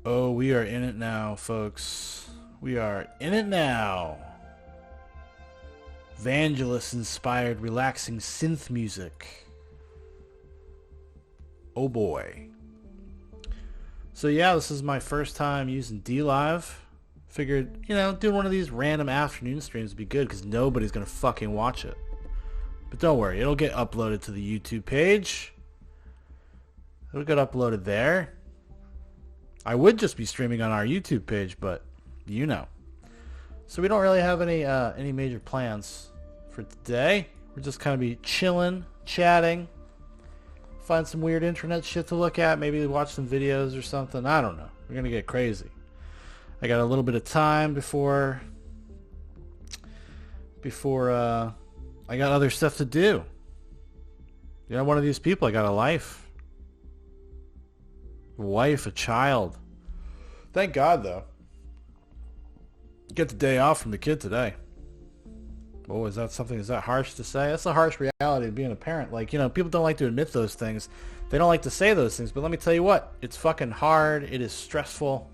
Oh, we are in it now, folks. We are in it now. Vangelis-inspired relaxing synth music. Oh boy. So yeah, this is my first time using Dlive. Figured, doing one of these random afternoon streams would be good because nobody's going to fucking watch it. But don't worry, it'll get uploaded to the YouTube page. It'll get uploaded there. I would just be streaming on our YouTube page, but So we don't really have any major plans for today. We're just kind of be chilling, chatting, find some weird internet shit to look at, maybe watch some videos or something. I don't know. We're gonna get crazy. I got a little bit of time before I got other stuff to do. One of these people. I got a life. A child. Thank God, though. Get the day off from the kid today. Oh, is that harsh to say? That's a harsh reality of being a parent. People don't like to admit those things. They don't like to say those things, but let me tell you what. It's fucking hard. It is stressful.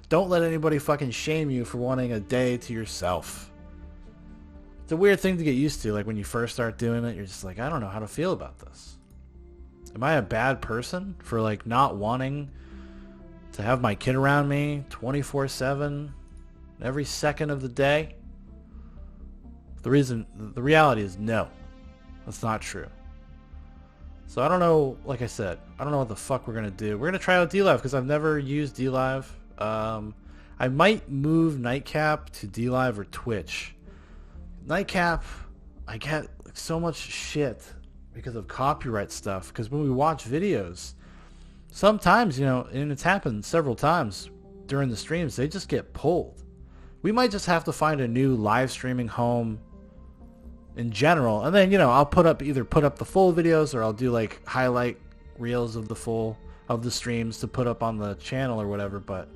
Don't let anybody fucking shame you for wanting a day to yourself. It's a weird thing to get used to. Like when you first start doing it, you're just like, I don't know how to feel about this. Am I a bad person for not wanting to have my kid around me 24/7 every second of the day? The reality is no. That's not true. So I don't know, like I said, I don't know what the fuck we're going to do. We're going to try out Dlive because I've never used Dlive. I might move Nightcap to Dlive or Twitch. Nightcap, I get so much shit because of copyright stuff. Because when we watch videos, sometimes, and it's happened several times during the streams, they just get pulled. We might just have to find a new live streaming home in general. And then, I'll either put up the full videos or I'll do highlight reels of the streams to put up on the channel or whatever. But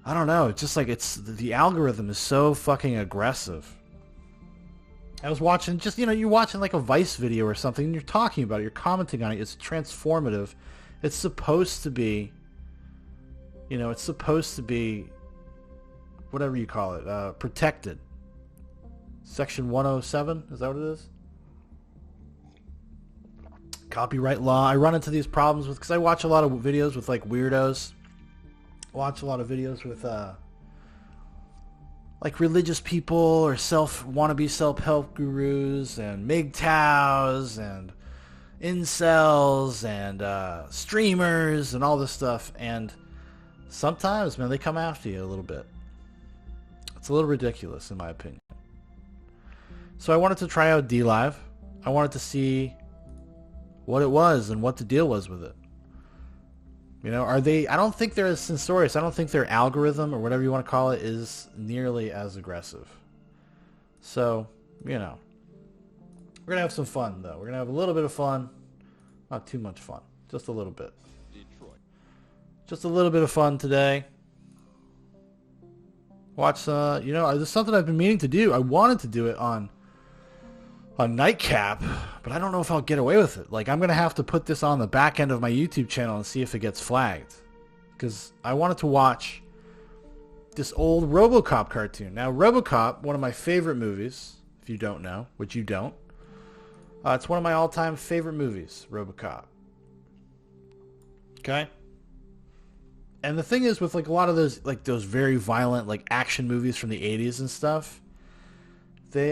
I don't know. It's just the algorithm is so fucking aggressive. I was watching you're watching a Vice video or something and you're talking about it, you're commenting on it, it's transformative. It's supposed to be, whatever you call it, protected. Section 107, is that what it is? Copyright law. I run into these problems because I watch a lot of videos with weirdos. Watch a lot of videos with religious people or wannabe self-help gurus and MGTOWs and incels and streamers and all this stuff. And sometimes, man, they come after you a little bit. It's a little ridiculous in my opinion. So I wanted to try out Dlive. I wanted to see what it was and what the deal was with it. I don't think they're as censorious. I don't think their algorithm or whatever you want to call it is nearly as aggressive. So, we're going to have some fun, though. We're going to have a little bit of fun. Not too much fun. Just a little bit. Detroit. Just a little bit of fun today. Watch, there's something I've been meaning to do. I wanted to do it on Nightcap, but I don't know if I'll get away with it. I'm going to have to put this on the back end of my YouTube channel and see if it gets flagged. Because I wanted to watch this old ROBOCOP cartoon. Now, ROBOCOP, one of my favorite movies, if you don't know, which you don't. It's one of my all-time favorite movies, ROBOCOP. Okay? And the thing is, with a lot of those very violent action movies from the 80s and stuff, they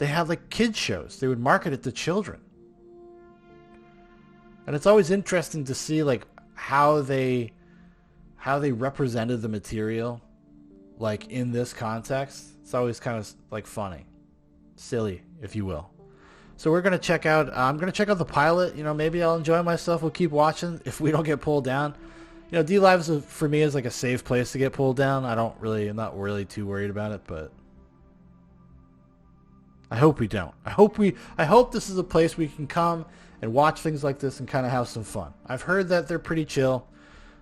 had kids shows. They would market it to children. And it's always interesting to see how they represented the material in this context. It's always kind of funny. Silly, if you will. So we're going to check out I'm going to check out the pilot. Maybe I'll enjoy myself. We'll keep watching if we don't get pulled down. Dlive for me is a safe place to get pulled down. I'm not really too worried about it, but I hope we don't. I hope this is a place we can come and watch things like this and kind of have some fun. I've heard that they're pretty chill.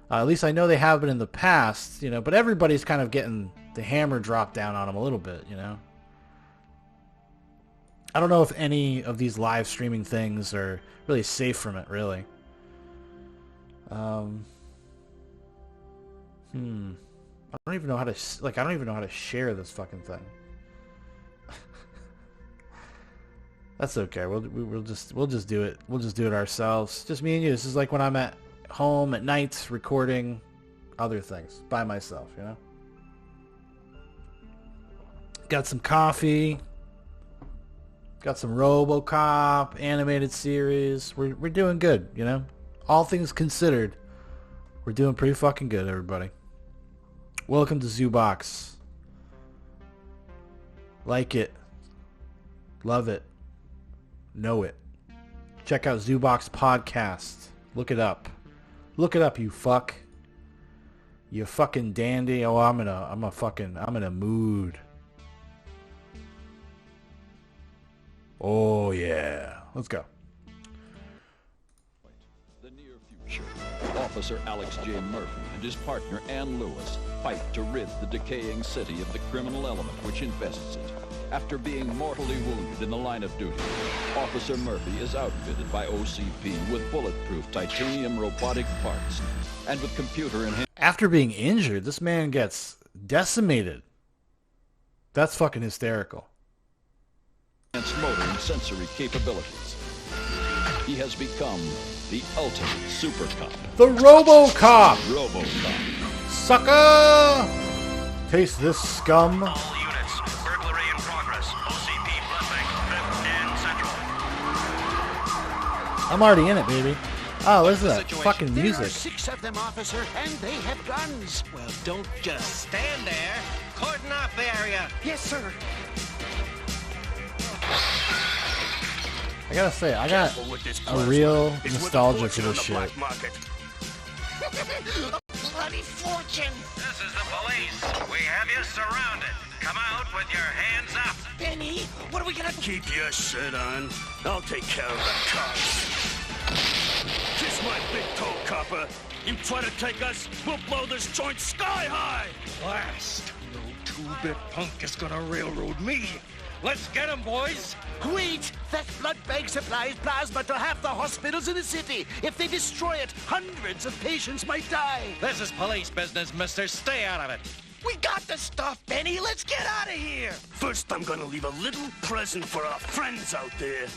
At least I know they have been in the past, but everybody's kind of getting the hammer dropped down on them a little bit, I don't know if any of these live streaming things are really safe from it, really. Um, I don't even know how to I don't even know how to share this fucking thing. That's okay. We'll just do it. We'll just do it ourselves. Just me and you. This is like when I'm at home at night recording other things by myself, you know? Got some coffee. Got some ROBOCOP animated series. We're doing good, you know? All things considered, we're doing pretty fucking good, everybody. Welcome to ZooBox. Like it. Love it. Know it. Check out ZooBox Podcast. Look it up. Look it up, you fuck. You fucking dandy. Oh, I'm in a mood. Oh yeah. Let's go. The near future. Officer Alex J. Murphy and his partner Ann Lewis fight to rid the decaying city of the criminal element which infests it. After being mortally wounded in the line of duty, Officer Murphy is outfitted by OCP with bulletproof titanium robotic parts and with computer-enhanced... After being injured, this man gets decimated. That's fucking hysterical. ...motor and sensory capabilities. He has become the ultimate super cop. The ROBOCOP! ROBOCOP. Sucker! Taste this scum. All units, burglary in progress. OCP Blood Bank, 5th and Central. I'm already in it, baby. Oh, listen to that fucking music. There are 6 of them, officer, and they have guns. Well, don't just stand there. Cordon off the area. Yes, sir. I gotta say, I got a real nostalgia for this shit. A bloody fortune. This is the police. We have you surrounded. Come out with your hands up. Benny, what are we gonna do? Keep your shirt on. I'll take care of the cops. Kiss my big toe, copper. You try to take us, we'll blow this joint sky high. Blast. No two-bit punk is gonna railroad me. Let's get him, boys. Wait! That blood bank supplies plasma to half the hospitals in the city. If they destroy it, hundreds of patients might die. This is police business, mister. Stay out of it. We got the stuff, Benny. Let's get out of here. First, I'm gonna leave a little present for our friends out there.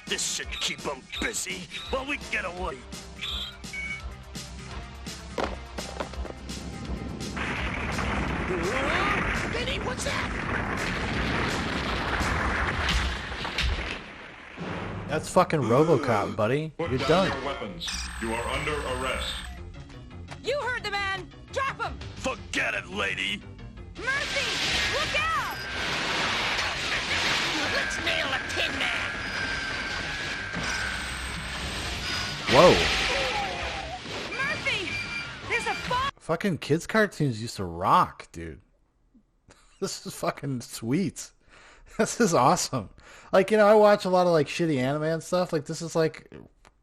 This should keep them busy while we get away. Benny, what's that? That's fucking ROBOCOP, buddy. Put You're down done. your weapons. You are under arrest. You heard the man! Drop him! Forget it, lady. Mercy! Look out! Let's nail a Tin Man. Whoa. Murphy! There's a bomb! Fucking kids cartoons used to rock, dude. This is fucking sweet. This is awesome. Like, you know, I watch a lot of like shitty anime and stuff. Like, this is like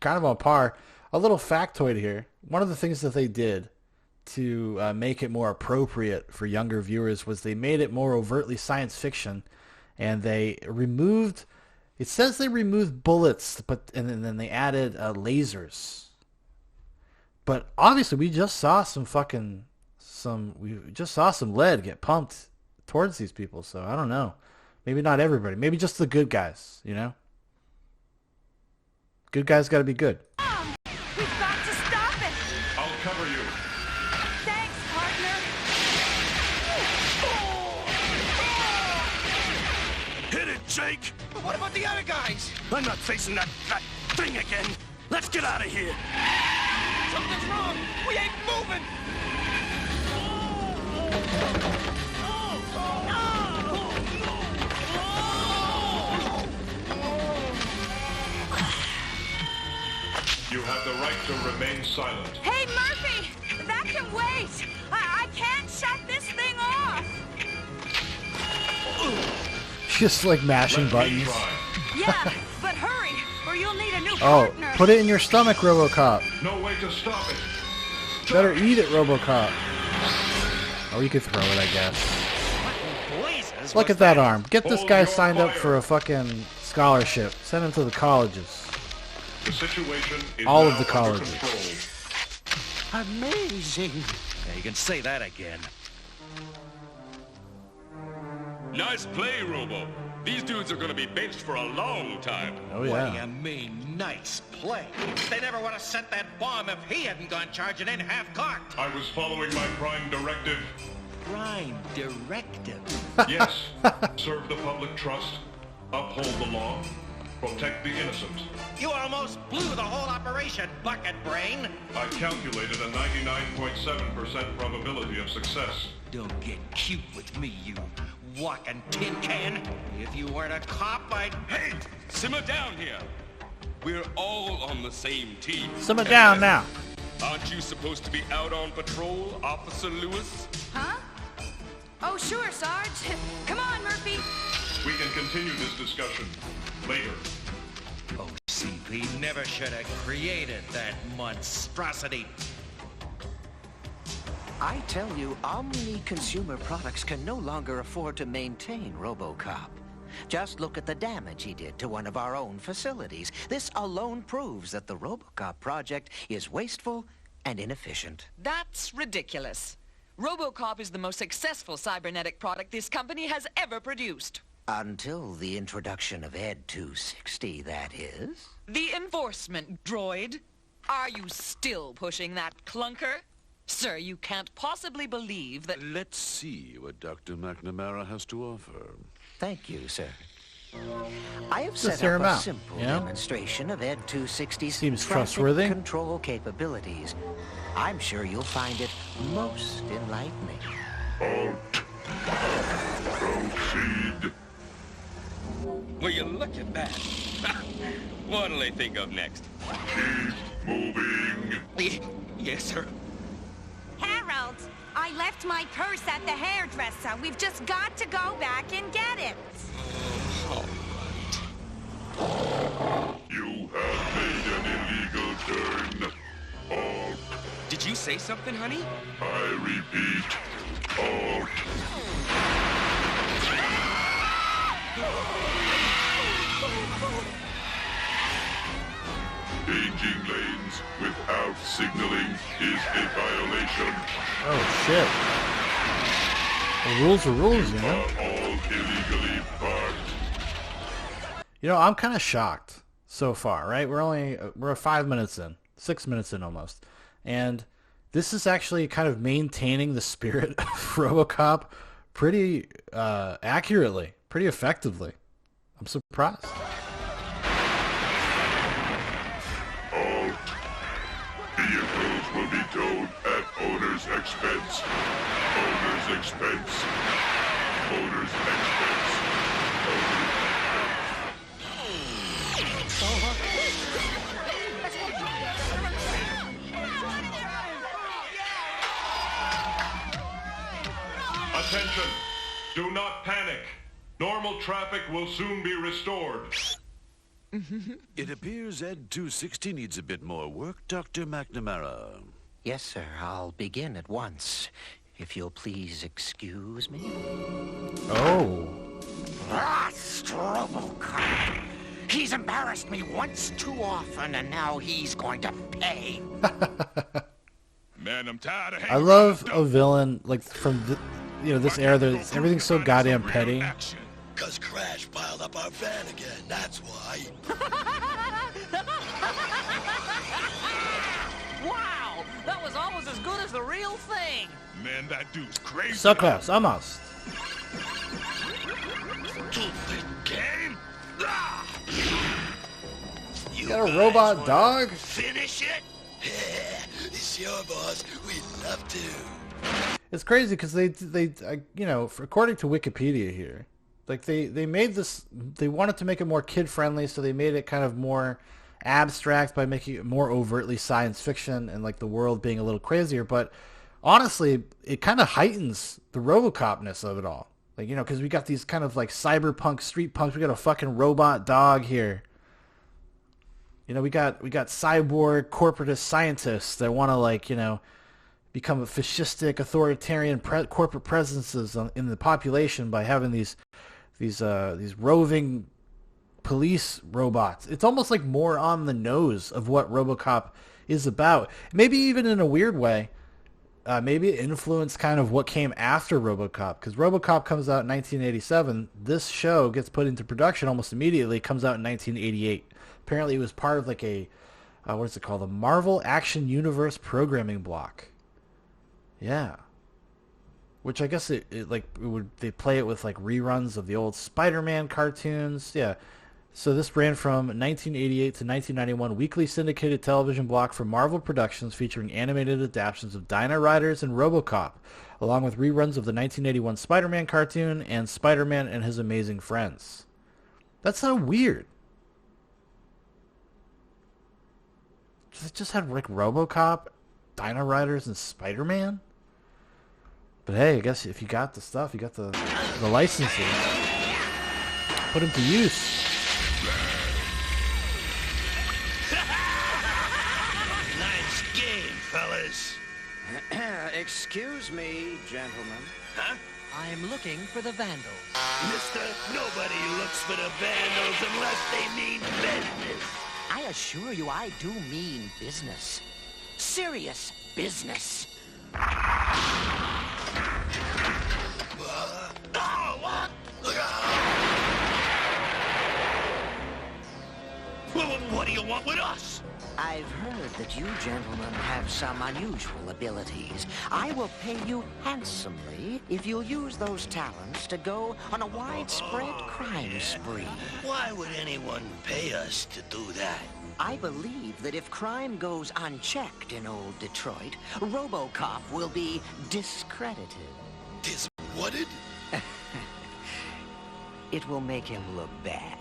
kind of on par. A little factoid here. One of the things that they did to make it more appropriate for younger viewers was they made it more overtly science fiction, and they removed. It says they removed bullets, but and then they added lasers. But obviously, we just saw some lead get pumped towards these people. So I don't know. Maybe not everybody. Maybe just the good guys, you know? Good guys got to be good. We've got to stop it! I'll cover you. Thanks, partner! Hit it, Jake. But what about the other guys? I'm not facing that thing again. Let's get out of here. Something's wrong. We ain't moving. You have the right to remain silent. Hey, Murphy! That can wait! I can't shut this thing off! Just like mashing Let me buttons. try. Yeah, but hurry, or you'll need a new Oh, partner! put it in your stomach, ROBOCOP. No way to stop it. Better eat it, ROBOCOP. Oh, you could throw it, I guess. Look at that arm. Get this Hold guy your signed up fire. for a fucking scholarship. Send him to the colleges. The situation is All now of the under colleges. control. Amazing. Yeah, you can say that again. Nice play, Robo. These dudes are gonna be benched for a long time. Oh, What do yeah. you mean, nice play? They never would have sent that bomb if he hadn't gone charging in half-cocked. I was following my prime directive. Prime directive. Yes, serve the public trust, uphold the law, protect the innocent. You almost blew the whole operation, bucket brain. I calculated a 99.7% probability of success. Don't get cute with me, you walking tin can. If you weren't a cop, I'd... Hey, simmer down here. We're all on the same team. Simmer down now. Aren't you supposed to be out on patrol, Officer Lewis? Huh? Oh, sure, Sarge. Come on, Murphy. We can continue this discussion later. OCP never should have created that monstrosity. I tell you, Omni Consumer Products can no longer afford to maintain RoboCop. Just look at the damage he did to one of our own facilities. This alone proves that the RoboCop project is wasteful and inefficient. That's ridiculous. RoboCop is the most successful cybernetic product this company has ever produced. Until the introduction of Ed 260, that is. The enforcement droid. Are you still pushing that clunker? Sir, you can't possibly believe that... Let's see what Dr. McNamara has to offer. Thank you, sir. I have Just set hear up him a out, simple you know? demonstration of Ed 260's Seems traffic trustworthy. control capabilities. I'm sure you'll find it most enlightening. Proceed. Will you look at that? What'll they think of next? Keep moving. Yes, sir. Harold, I left my purse at the hairdresser. We've just got to go back and get it. You have made an illegal turn. Halt. Did you say something, honey? I repeat. Halt. Changing lanes without signaling is a violation. Oh, shit. The rules are rules, you know? Are all illegally parked. You know, I'm kind of shocked so far, right? We're 5 minutes in, 6 minutes in almost. And this is actually kind of maintaining the spirit of RoboCop pretty accurately, pretty effectively. I'm surprised. Halt. Vehicles will be towed at owner's expense. Owner's expense. Owner's expense. Owner's Attention! Do not panic. Normal traffic will soon be restored. It appears Ed 260 needs a bit more work, Dr. McNamara. Yes, sir. I'll begin at once. If you'll please excuse me. Oh. That's RoboCop. He's embarrassed me once too often, and now he's going to pay. Man, I'm tired of I love a villain, like, from, this era. Everything's so goddamn petty. Cause Crash piled up our van again, that's why. Wow! That was almost as good as the real thing! Man, that dude's crazy. So close, almost. Stupid game. Ah! You got a robot dog? Finish it? It's your boss. We'd love to. It's crazy because they according to Wikipedia here, like they made this, they wanted to make it more kid friendly, so they made it kind of more abstract by making it more overtly science fiction and like the world being a little crazier. But honestly, it kind of heightens the RoboCopness of it all. Like, because we got these kind of like cyberpunk street punks. We got a fucking robot dog here. We got cyborg corporatist scientists that want to become a fascistic authoritarian corporate presences in the population by having these roving police robots. It's almost like more on the nose of what RoboCop is about. Maybe even in a weird way. Maybe it influenced kind of what came after RoboCop, because RoboCop comes out in 1987. This show gets put into production almost immediately. It comes out in 1988. Apparently, it was part of like a what is it called? The Marvel Action Universe programming block. Yeah, which I guess they play it with like reruns of the old Spider-Man cartoons. Yeah. So this ran from 1988 to 1991, weekly syndicated television block for Marvel Productions featuring animated adaptations of Dino Riders and RoboCop, along with reruns of the 1981 Spider-Man cartoon and Spider-Man and His Amazing Friends. That's so weird. It just had like RoboCop, Dino Riders, and Spider-Man? But hey, I guess if you got the stuff, you got the licenses, put them to use. Nice game, fellas. Excuse me, gentlemen. Huh? I'm looking for the Vandals. Mister, nobody looks for the Vandals unless they mean business. I assure you I do mean business. Serious business. Well, what do you want with us? I've heard that you gentlemen have some unusual abilities. I will pay you handsomely if you'll use those talents to go on a widespread crime spree. Why would anyone pay us to do that? I believe that if crime goes unchecked in old Detroit, RoboCop will be discredited. Diswhatted? It will make him look bad.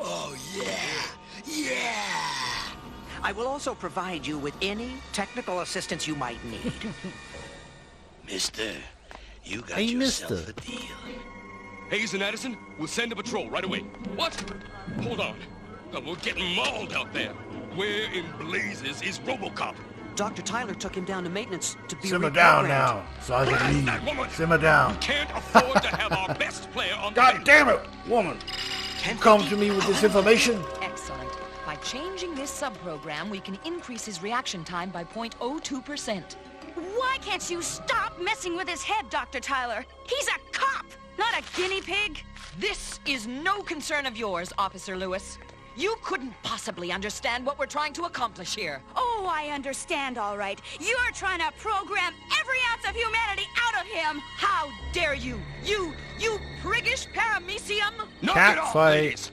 Oh, yeah! Yeah! I will also provide you with any technical assistance you might need. Mister, you got Hey, yourself mister. a deal. Hayes and Addison, we'll send a patrol right away. What? Hold on. We're getting mauled out there. Where in blazes is RoboCop? Dr. Tyler took him down to maintenance to be Simmer down reprogrammed. now, Sergeant Blast that Lee. woman! Simmer down. We can't afford to have our best player on the God field. damn it, woman! You come to me with this information? Excellent. By changing this sub-program, we can increase his reaction time by 0.02%. Why can't you stop messing with his head, Dr. Tyler? He's a cop, not a guinea pig. This is no concern of yours, Officer Lewis. You couldn't possibly understand what we're trying to accomplish here. Oh, I understand, all right. You're trying to program every ounce of humanity out of him. How dare you? You priggish paramecium! Knock Cat it off, fight. ladies.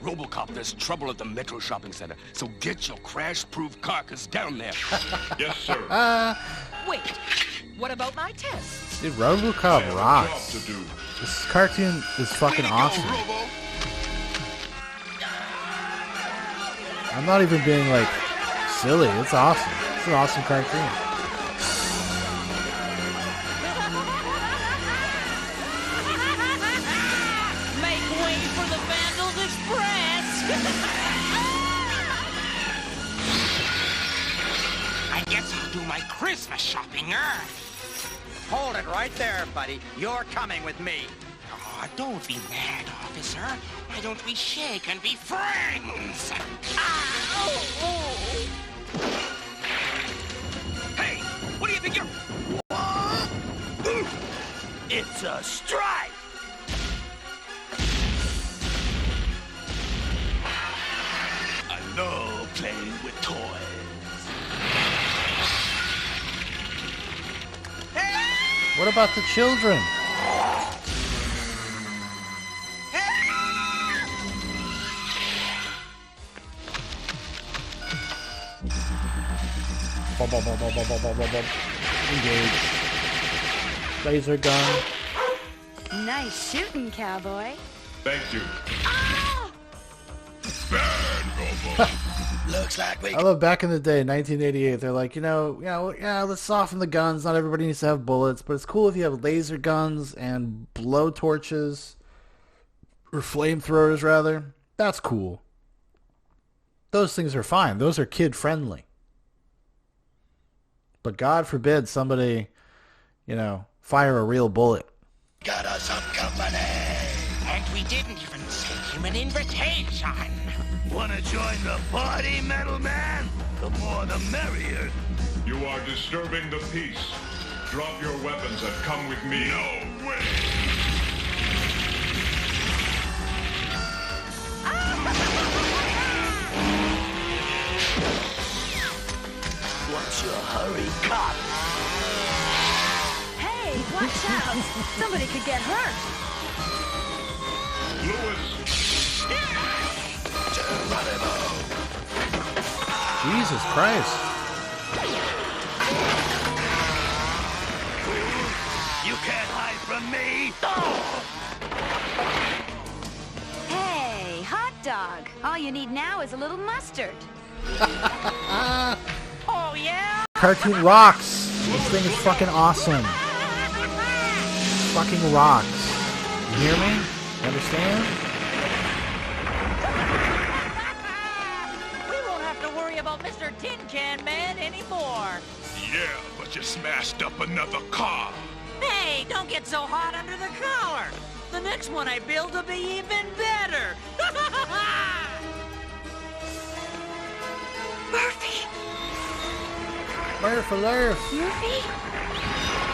RoboCop, there's trouble at the Metro Shopping Center, so get your crash-proof carcass down there. Yes, sir. Wait, what about my tests? Dude, RoboCop rocks. Job to do. This cartoon is fucking awesome. Robo. I'm not even being like silly. It's awesome. It's an awesome cartoon. Make way for the Vandals Express! I guess I'll do my Christmas shopping early. Hold it right there, buddy. You're coming with me. Oh, don't be mad, officer. Why don't we shake and be friends? Hey, what do you think you're... It's a strike! I love playing with toys. What about the children? Engage. Laser gun. Nice shooting, cowboy. Thank you. Looks like we I love back in the day, 1988. They're like, yeah, let's soften the guns. Not everybody needs to have bullets, but it's cool if you have laser guns and blow torches or flamethrowers, rather. That's cool. Those things are fine. Those are kid friendly. But God forbid somebody, fire a real bullet. got us some company. And we didn't even say him an invitation. Wanna join the party, Metal Man? The more the merrier. You are disturbing the peace. Drop your weapons and come with me. No way! What's your hurry, cop? Hey, watch out! Somebody could get hurt. Lewis! Geronimo! Jesus Christ. You can't hide from me! Hey, hot dog. All you need now is a little mustard. Oh, yeah? Cartoon rocks. This thing is fucking awesome. Fucking rocks. You hear me? You understand? We won't have to worry about Mr. Tin Can Man anymore. Yeah, but you smashed up another car. Hey, don't get so hot under the collar. The next one I build will be even better. Murphy! Murder for Lurf. Murphy?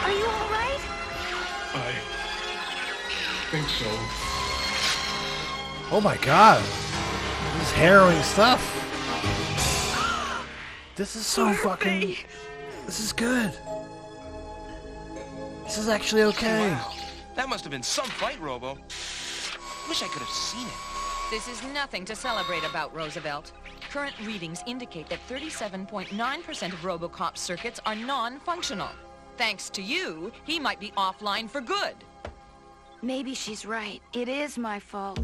Are you all right? I think so. Oh my god. This is harrowing stuff. This is so fucking... This is good. This is actually okay. Wow. That must have been some fight, Robo. Wish I could have seen it. This is nothing to celebrate about, Roosevelt. Current readings indicate that 37.9% of RoboCop's circuits are non-functional. Thanks to you, he might be offline for good. Maybe she's right. It is my fault.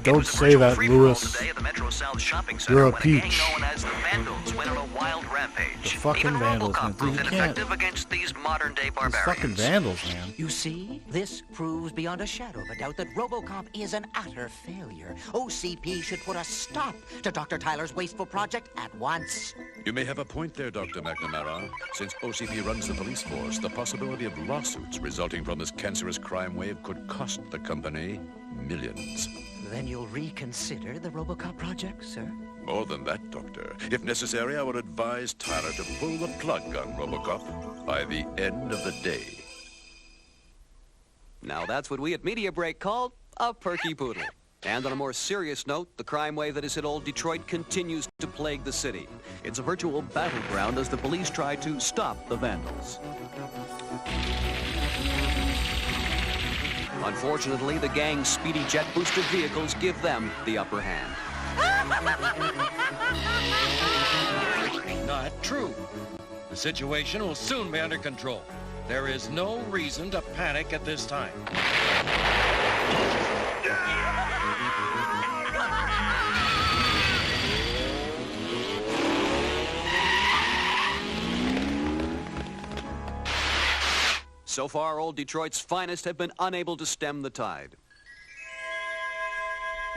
Don't say that, Lewis. Today at the Metro South Shopping You're Center a when a gang peach. known as the Vandals went on a wild rampage. The fucking Even Vandals, man. RoboCop proved You can't- ineffective against these modern-day These barbarians. fucking vandals, man. You see, this proves beyond a shadow of a doubt that RoboCop is an utter failure. OCP should put a stop to Dr. Tyler's wasteful project at once. You may have a point there, Dr. McNamara. Since OCP runs the police force, the possibility of lawsuits resulting from this cancerous crime wave could cost the company millions. Then you'll reconsider the RoboCop project, sir? More than that, Doctor. If necessary, I would advise Tyler to pull the plug on RoboCop by the end of the day. Now that's what we at Media Break call a perky poodle. And on a more serious note, the crime wave that has hit old Detroit continues to plague the city. It's a virtual battleground as the police try to stop the vandals. Unfortunately, the gang's speedy jet-boosted vehicles give them the upper hand. Not true. The situation will soon be under control. There is no reason to panic at this time. So far, old Detroit's finest have been unable to stem the tide.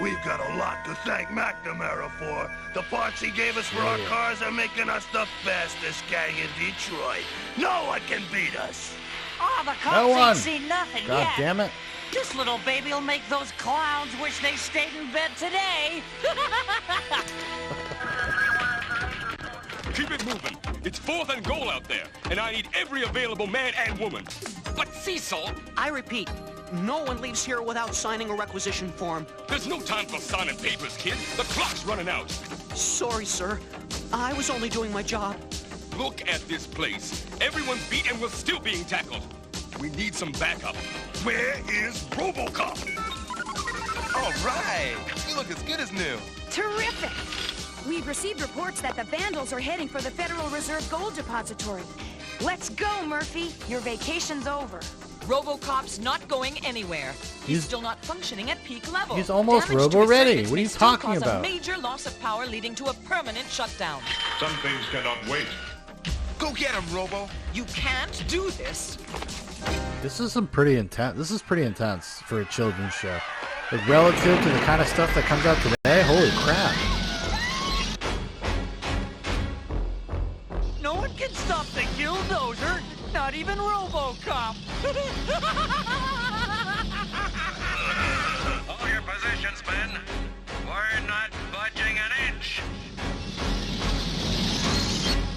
We've got a lot to thank McNamara for. The parts he gave us for our cars are making us the fastest gang in Detroit. No one can beat us. Oh, the No cops one. ain't seen nothing God yet. damn it. This little baby will make those clowns wish they stayed in bed today. Keep it moving. It's 4th and goal out there, and I need every available man and woman. But Cecil, I repeat, no one leaves here without signing a requisition form. there's no time for signing papers, kid. The clock's running out. Sorry, sir. I was only doing my job. Look at this place. Everyone's beat and we're still being tackled. We need some backup. Where is RoboCop? All right. You look as good as new. Terrific! We've received reports that the Vandals are heading for the Federal Reserve Gold Depository. Let's go, Murphy. Your vacation's over. RoboCop's not going anywhere. He's He's- still not functioning at peak level. He's almost Damage to his robo-ready. circuits What are may you still talking cause about? A major loss of power leading to a permanent shutdown. Some things cannot wait. Go get him, Robo. You can't do this. This is some pretty intense. This is pretty intense for a children's show. Like, relative to the kind of stuff that comes out today, holy crap. No one can stop the Gilldozer, not even RoboCop. All your positions. positions, men. We're not budging an inch.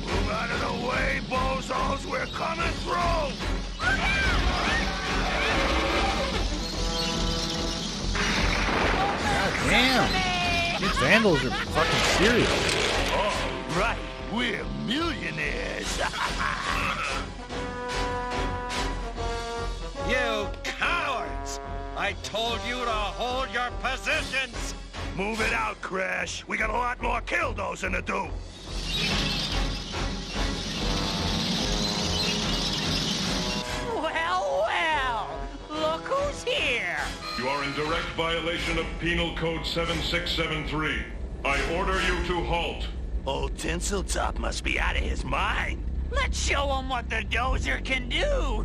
Move out of the way, bozos! We're coming through! God damn! These vandals are fucking serious. All right, we're millionaires. You cowards! I told you to hold your positions! Move it out, Crash. We got a lot more killdozing to do. Well, well, look who's here. You are in direct violation of Penal Code 7673. I order you to halt. Old Tinseltop must be out of his mind. Let's show him what the dozer can do.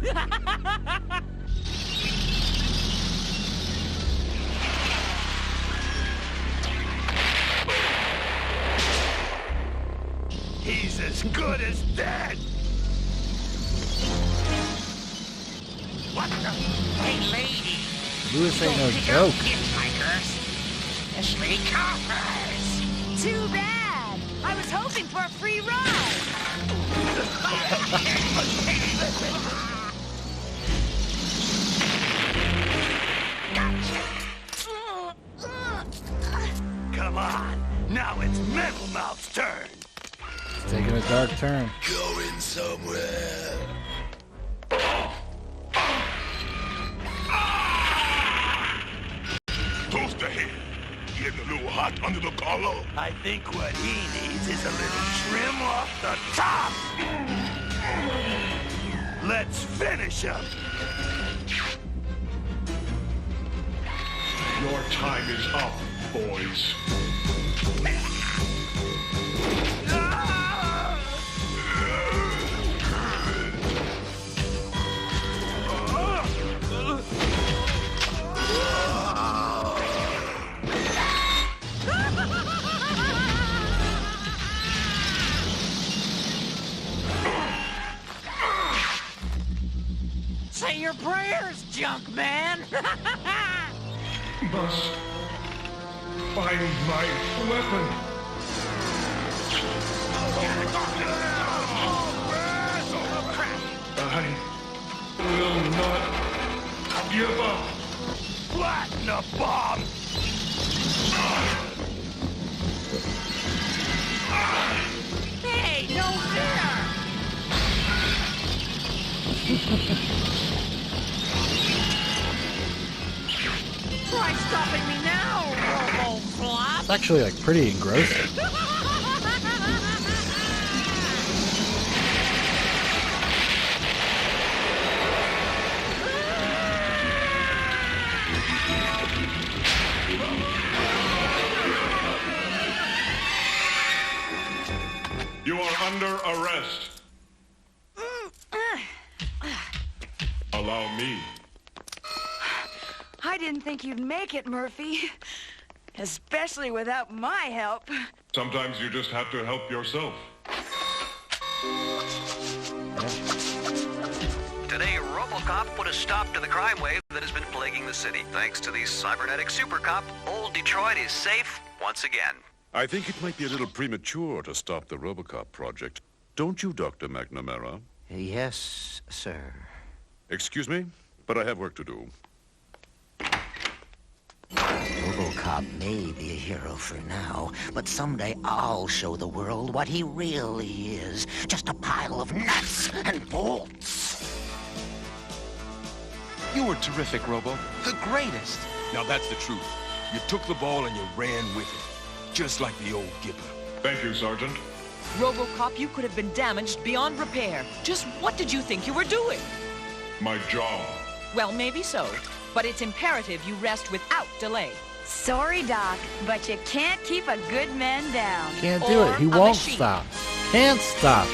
He's as good as dead. What the? Hey, lady. Lewis ain't no joke. Hitchhikers. Especially coppers. Too bad. I was hoping for a free ride. Come on. Now it's Metal Mouth's turn. It's taking a dark turn. Going somewhere. Toaster head. Getting a little hot under the collar. I think what he needs is a little trim off the top. Let's finish him. Your time is up, boys. Say your prayers, junk man. Must find my weapon. I will not give up. Platinum bomb. Hey, no Try stopping me now, RoboCop. It's actually like pretty engrossing. You are under arrest. Allow me. I didn't think you'd make it, Murphy. Especially without my help. Sometimes you just have to help yourself. Today, RoboCop put a stop to the crime wave that has been plaguing the city. Thanks to the cybernetic super cop, old Detroit is safe once again. I think it might be a little premature to stop the RoboCop project. Don't you, Dr. McNamara? Yes, sir. Excuse me, but I have work to do. RoboCop may be a hero for now, but someday I'll show the world what he really is. Just a pile of nuts and bolts. You were terrific, Robo. The greatest. Now that's the truth. You took the ball and you ran with it. Just like the old Gipper. Thank you, Sergeant. RoboCop, you could have been damaged beyond repair. Just what did you think you were doing? My job. Well, maybe so, but it's imperative you rest without delay. Sorry, Doc, but you can't keep a good man down. Can't do it. He won't stop. Can't stop.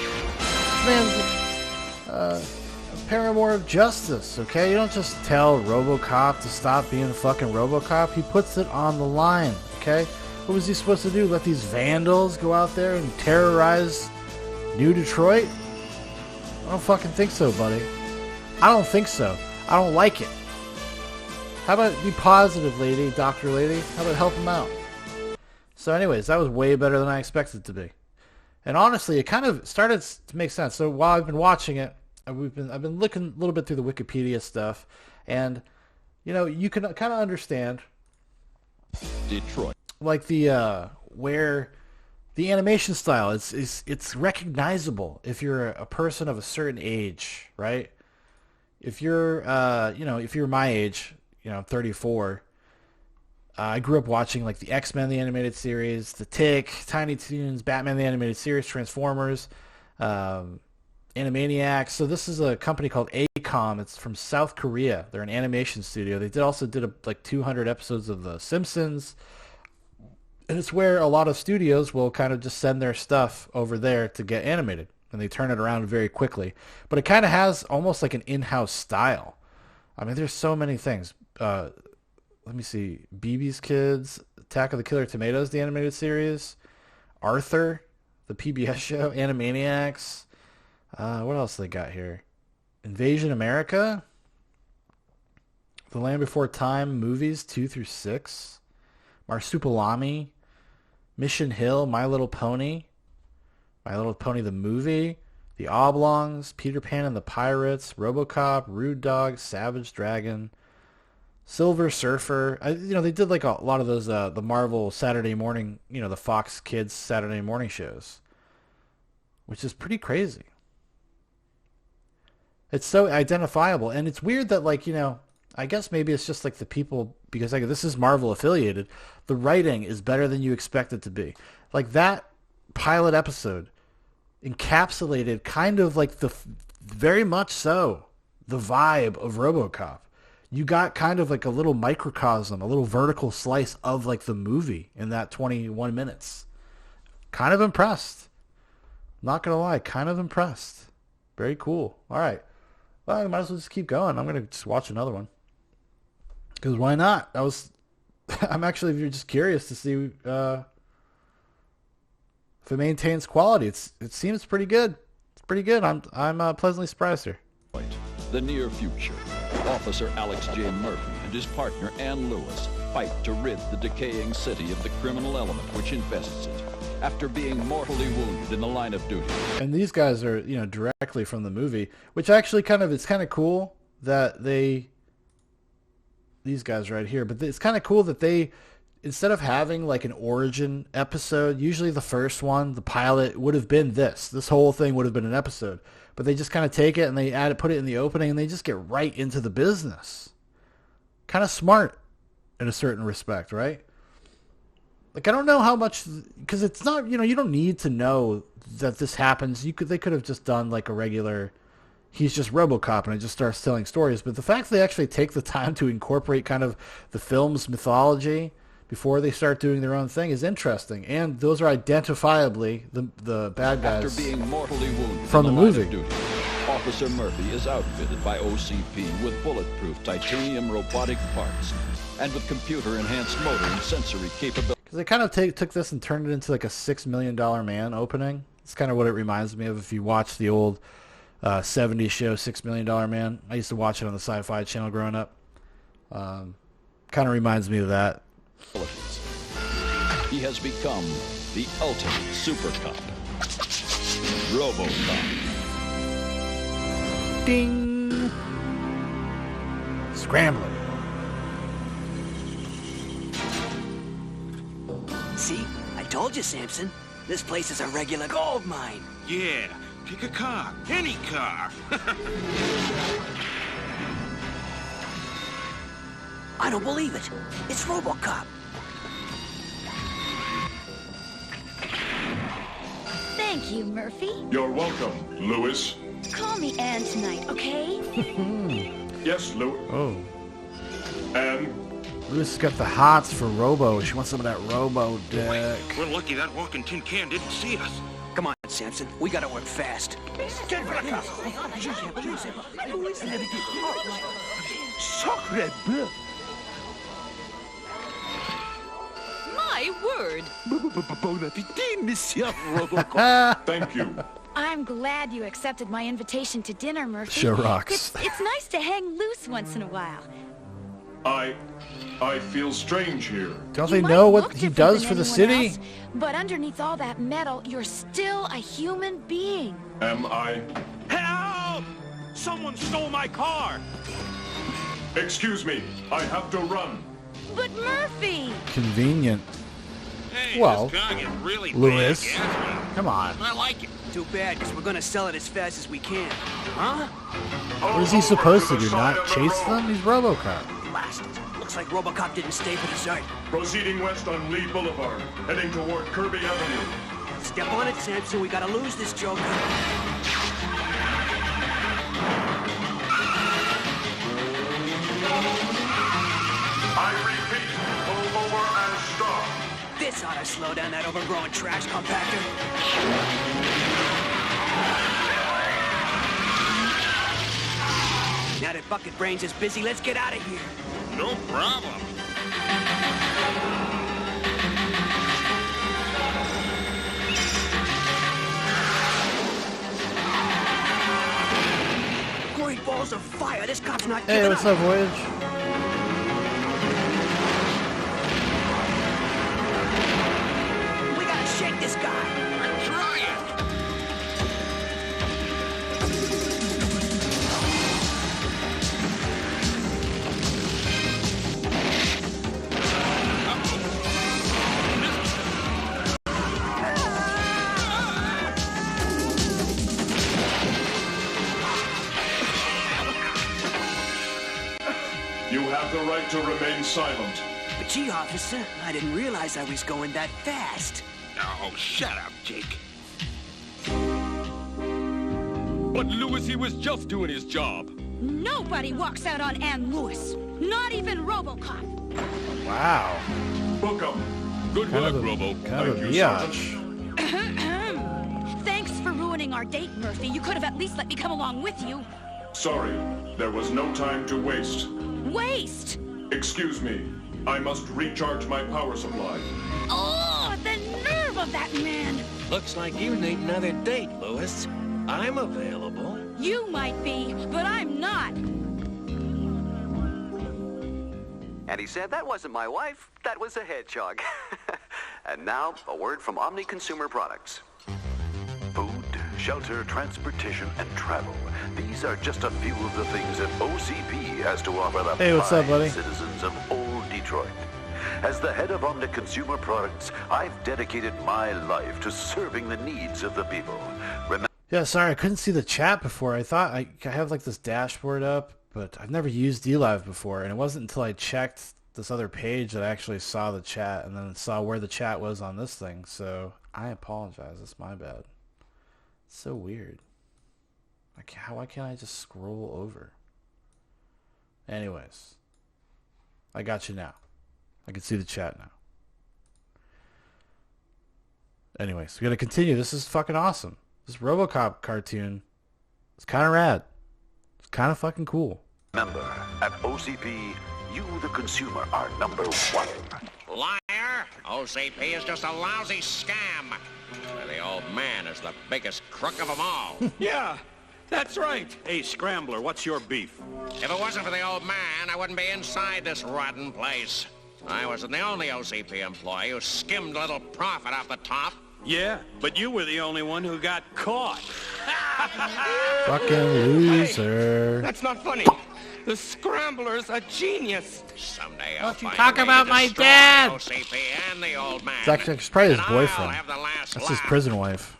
Man, a paramour of justice, okay? You don't just tell RoboCop to stop being a fucking RoboCop. He puts it on the line, okay? What was he supposed to do? Let these vandals go out there and terrorize New Detroit? I don't fucking think so, buddy. I don't think so. I don't like it. How about be positive, lady, Dr. Lady? How about help him out? So anyways, that was way better than I expected it to be. And honestly, it kind of started to make sense. So while I've been watching it, I've been looking a little bit through the Wikipedia stuff, and you can kind of understand Detroit, like the where the animation style it's recognizable if you're a person of a certain age, right? If you're if you're my age, 34. I grew up watching like the X-Men the animated series, the Tick, Tiny Toons, Batman the animated series, Transformers, Animaniacs. So this is a company called ACOM. It's from South Korea. They're an animation studio. They also did like 200 episodes of The Simpsons. And it's where a lot of studios will kind of just send their stuff over there to get animated. And they turn it around very quickly. But it kind of has almost like an in-house style. I mean, there's so many things. Let me see. BB's Kids, Attack of the Killer Tomatoes, the animated series. Arthur, the PBS show. Animaniacs. What else they got here? Invasion America. The Land Before Time movies 2 through 6. Marsupilami. Mission Hill, My Little Pony. My Little Pony the movie. The Oblongs. Peter Pan and the Pirates. RoboCop. Rude Dog. Savage Dragon. Silver Surfer. They did like a lot of those the Marvel Saturday morning, the Fox Kids Saturday morning shows, which is pretty crazy. It's so identifiable, and it's weird that I guess maybe it's just like the people, because this is Marvel affiliated. The writing is better than you expect it to be. Like that pilot episode encapsulated kind of like very much so the vibe of RoboCop. You got kind of like a little microcosm, a little vertical slice of like the movie in that 21 minutes. Kind of impressed. Not going to lie, kind of impressed. Very cool. All right. Well, I might as well just keep going. I'm going to just watch another one. Because why not? I'm actually, if you're just curious to see if it maintains quality. It seems pretty good. It's pretty good. I'm pleasantly surprised here. The near future. Officer Alex J. Murphy and his partner Ann Lewis fight to rid the decaying city of the criminal element which infests it, after being mortally wounded in the line of duty. And these guys are, directly from the movie, which actually it's kind of cool that these guys right here, but it's kind of cool that they, instead of having like an origin episode, usually the first one, the pilot, would have been this whole thing would have been an episode. But they just kind of take it and they put it in the opening, and they just get right into the business. Kind of smart in a certain respect, right? Like, I don't know how much, because it's not, you don't need to know that this happens. They could have just done like a regular, he's just RoboCop and it just starts telling stories. But the fact that they actually take the time to incorporate kind of the film's mythology before they start doing their own thing is interesting. And those are identifiably the bad guys After being mortally wounded from the movie. Duty, Officer Murphy is outfitted by OCP with bulletproof titanium robotic parts and with computer-enhanced motor and sensory capability. Because they kind of took this and turned it into like a $6 Million Man opening. It's kind of what it reminds me of if you watch the old 70s show, $6 Million Man. I used to watch it on the Sci-Fi Channel growing up. Kind of reminds me of that. He has become the ultimate super cop. RoboCop. Ding! Scrambling. See? I told you, Samson. This place is a regular gold mine. Yeah, pick a car. Any car. I don't believe it. It's RoboCop. Thank you, Murphy. You're welcome, Lewis. Call me Ann tonight, okay? Yes, Lewis. Oh. And Lewis has got the hots for Robo. She wants some of that Robo dick. We're lucky that walking tin can didn't see us. Come on, Samson. We gotta work fast. Sacre bleu! My word! Bon appétit, Monsieur RoboCop. Thank you. I'm glad you accepted my invitation to dinner, Murphy. Show rocks. It's nice to hang loose once in a while. I feel strange here. Don't they know what he does for the city? Else, but underneath all that metal, you're still a human being. Am I? Help! Someone stole my car! Excuse me, I have to run. But Murphy! Convenient. Hey, Well, this car gets really Lewis, big, come on. I like it. Too bad, because we're gonna sell it as fast as we can. Huh? What is he supposed to do? Not chase them? He's RoboCop. Blasted. Looks like RoboCop didn't stay for dessert. Proceeding west on Lee Boulevard, heading toward Kirby Avenue. Step on it, Samson. We gotta lose this joker. I repeat, pull over and stop. This ought to slow down that overgrown trash compactor. Now that Bucket Brains is busy, let's get out of here. No problem. Great balls of fire. This cop's not Hey, giving what's up. up, Voyage? We gotta shake this guy. I'm trying. You have the right to remain silent. But gee, officer, I didn't realize I was going that fast. Oh, shut up, Jake. But Lewis, he was just doing his job. Nobody walks out on Ann Lewis. Not even RoboCop. Wow. Book 'em. Good work, Robo. Kind of a Thank you, biatch. Thanks for ruining our date, Murphy. You could have at least let me come along with you. Sorry, there was no time to waste. Waste! Excuse me, I must recharge my power supply. Oh, the nerve of that man! Looks like you need another date, Lewis. I'm available. You might be, but I'm not. And he said, that wasn't my wife, that was a hedgehog. And now, a word from Omni Consumer Products. Food, shelter, transportation, and travel. These are just a few of the things that OCP has to offer the Hey, what's up, buddy? citizens of Old Detroit. As the head of Omni Consumer Products, I've dedicated my life to serving the needs of the people. Yeah, sorry, I couldn't see the chat before. I thought I have like this dashboard up, but I've never used Dlive before, and it wasn't until I checked this other page that I actually saw the chat, and then saw where the chat was on this thing. So I apologize. It's my bad. It's so weird. Why can't I just scroll over? Anyways, I got you now. I can see the chat now. Anyways, we're gonna continue. This is fucking awesome. This RoboCop cartoon is kind of rad. It's kind of fucking cool. Remember, at OCP, you, the consumer, are number one. Liar! OCP is just a lousy scam. The old man is the biggest crook of them all. Yeah, that's right. Hey, Scrambler, what's your beef? If it wasn't for the old man, I wouldn't be inside this rotten place. I wasn't the only OCP employee who skimmed a little profit off the top. Yeah, but you were the only one who got caught. Fucking loser. That's not funny. The Scrambler's a genius. Someday Don't you talk about my dad! OCP and the old man. It's probably his And I'll boyfriend. have the last That's his laugh. prison wife.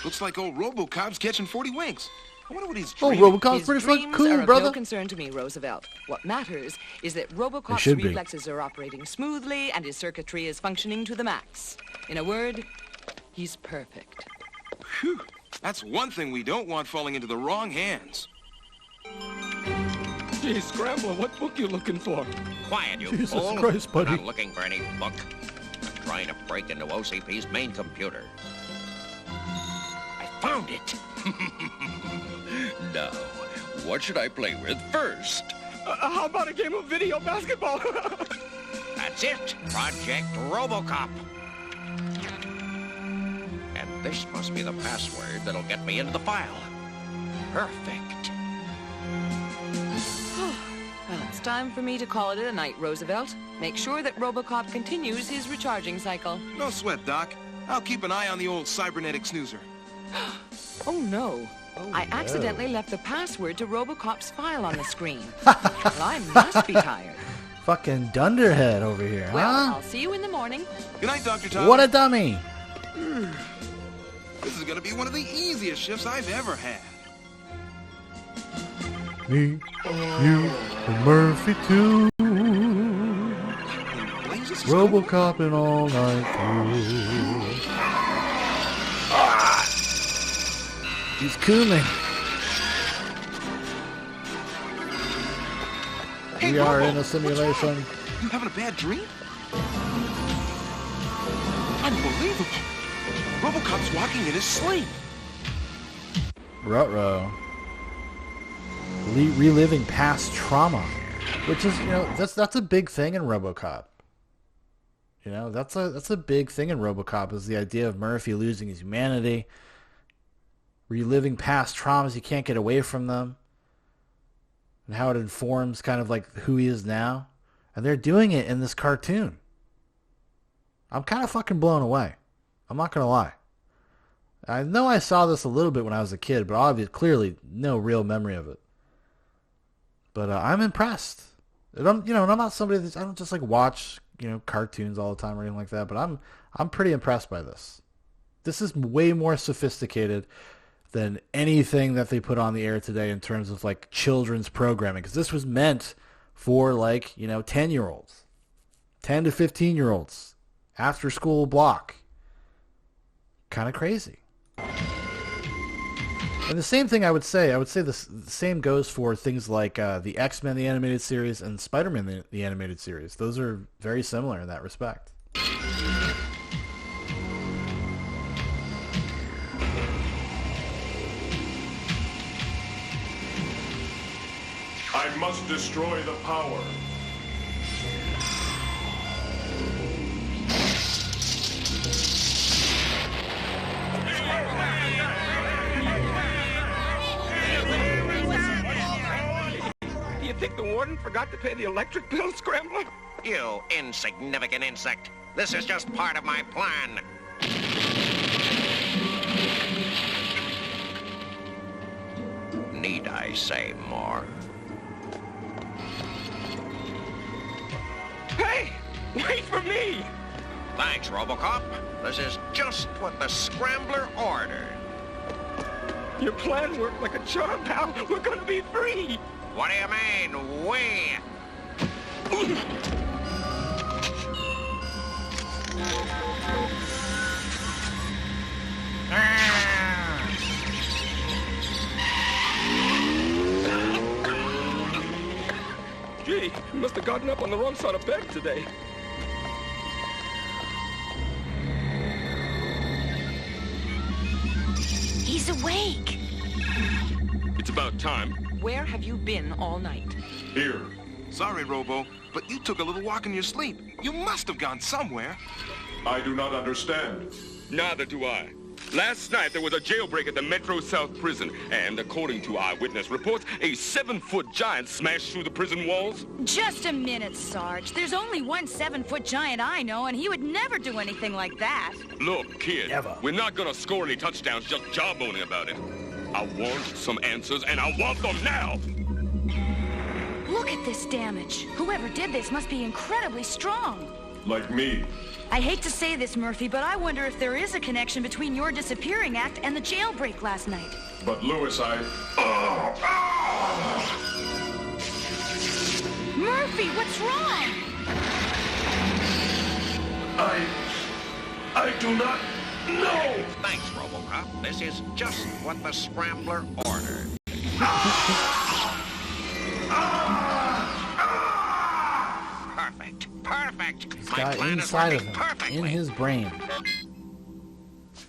Looks like old RoboCop's catching 40 winks. I wonder what he's Oh, dreaming. RoboCop's His pretty fucking dreams cool, are of brother. no concern to me, Roosevelt. What matters is that RoboCop's should be. reflexes are operating smoothly and his circuitry is functioning to the max. In a word, he's perfect. Phew. That's one thing we don't want falling into the wrong hands. Hey, Scrambler, what book you looking for? Quiet, you Jesus fool. Christ, buddy. I'm not looking for any book. I'm trying to break into OCP's main computer. I found it. Now, what should I play with first? How about a game of video basketball? That's it. Project RoboCop. And this must be the password that'll get me into the file. Perfect. Well, it's time for me to call it a night, Roosevelt. Make sure that RoboCop continues his recharging cycle. No sweat, Doc. I'll keep an eye on the old cybernetic snoozer. Oh, no. I no. accidentally left the password to RoboCop's file on the screen. Well, I must be tired. Fucking dunderhead over here, Well, huh? I'll see you in the morning. Good night, Dr. Tom. What a dummy! This is gonna be one of the easiest shifts I've ever had. Me, you, and Murphy too. RoboCop and all night through. He's cooming. Hey, We are Robo, in a simulation. You having a bad dream? Unbelievable. RoboCop's walking in his sleep. Ruh-roh. Reliving past trauma, which is, that's a big thing in RoboCop. That's a big thing in RoboCop, is the idea of Murphy losing his humanity, reliving past traumas. He can't get away from them, and how it informs kind of like who he is now. And they're doing it in this cartoon. I'm kind of fucking blown away. I'm not gonna lie. I know I saw this a little bit when I was a kid, but obviously, clearly, no real memory of it. But I'm impressed. And I'm not somebody I don't just like watch, cartoons all the time or anything like that. But I'm pretty impressed by this. This is way more sophisticated than anything that they put on the air today in terms of like children's programming. Because this was meant for 10-year-olds, 10 to 15-year-olds, after school block. Kind of crazy. And the same thing I would say the same goes for things like the X-Men, the animated series, and Spider-Man, the animated series. Those are very similar in that respect. I must destroy the power. Do you think the warden forgot to pay the electric bill, Scrambler? You insignificant insect. This is just part of my plan. Need I say more? Hey! Wait for me! Thanks, RoboCop. This is just what the Scrambler ordered. Your plan worked like a charm, pal. We're gonna be free! What do you mean, we? Gee, you must have gotten up on the wrong side of bed today. He's awake. It's about time. Where have you been all night? Here. Sorry, Robo, but you took a little walk in your sleep. You must have gone somewhere. I do not understand. Neither do I. Last night, there was a jailbreak at the Metro South prison, and according to eyewitness reports, a 7-foot giant smashed through the prison walls. Just a minute, Sarge. There's only one 7-foot giant I know, and he would never do anything like that. Look, kid, we're not gonna score any touchdowns just jawboning about it. I want some answers, and I want them now! Look at this damage. Whoever did this must be incredibly strong. Like me. I hate to say this, Murphy, but I wonder if there is a connection between your disappearing act and the jailbreak last night. But Lewis, Murphy, what's wrong? I do not know. Thanks, RoboCop. This is just what the Scrambler ordered. Perfect. He's My got plan is inside of working him, perfectly. in his brain.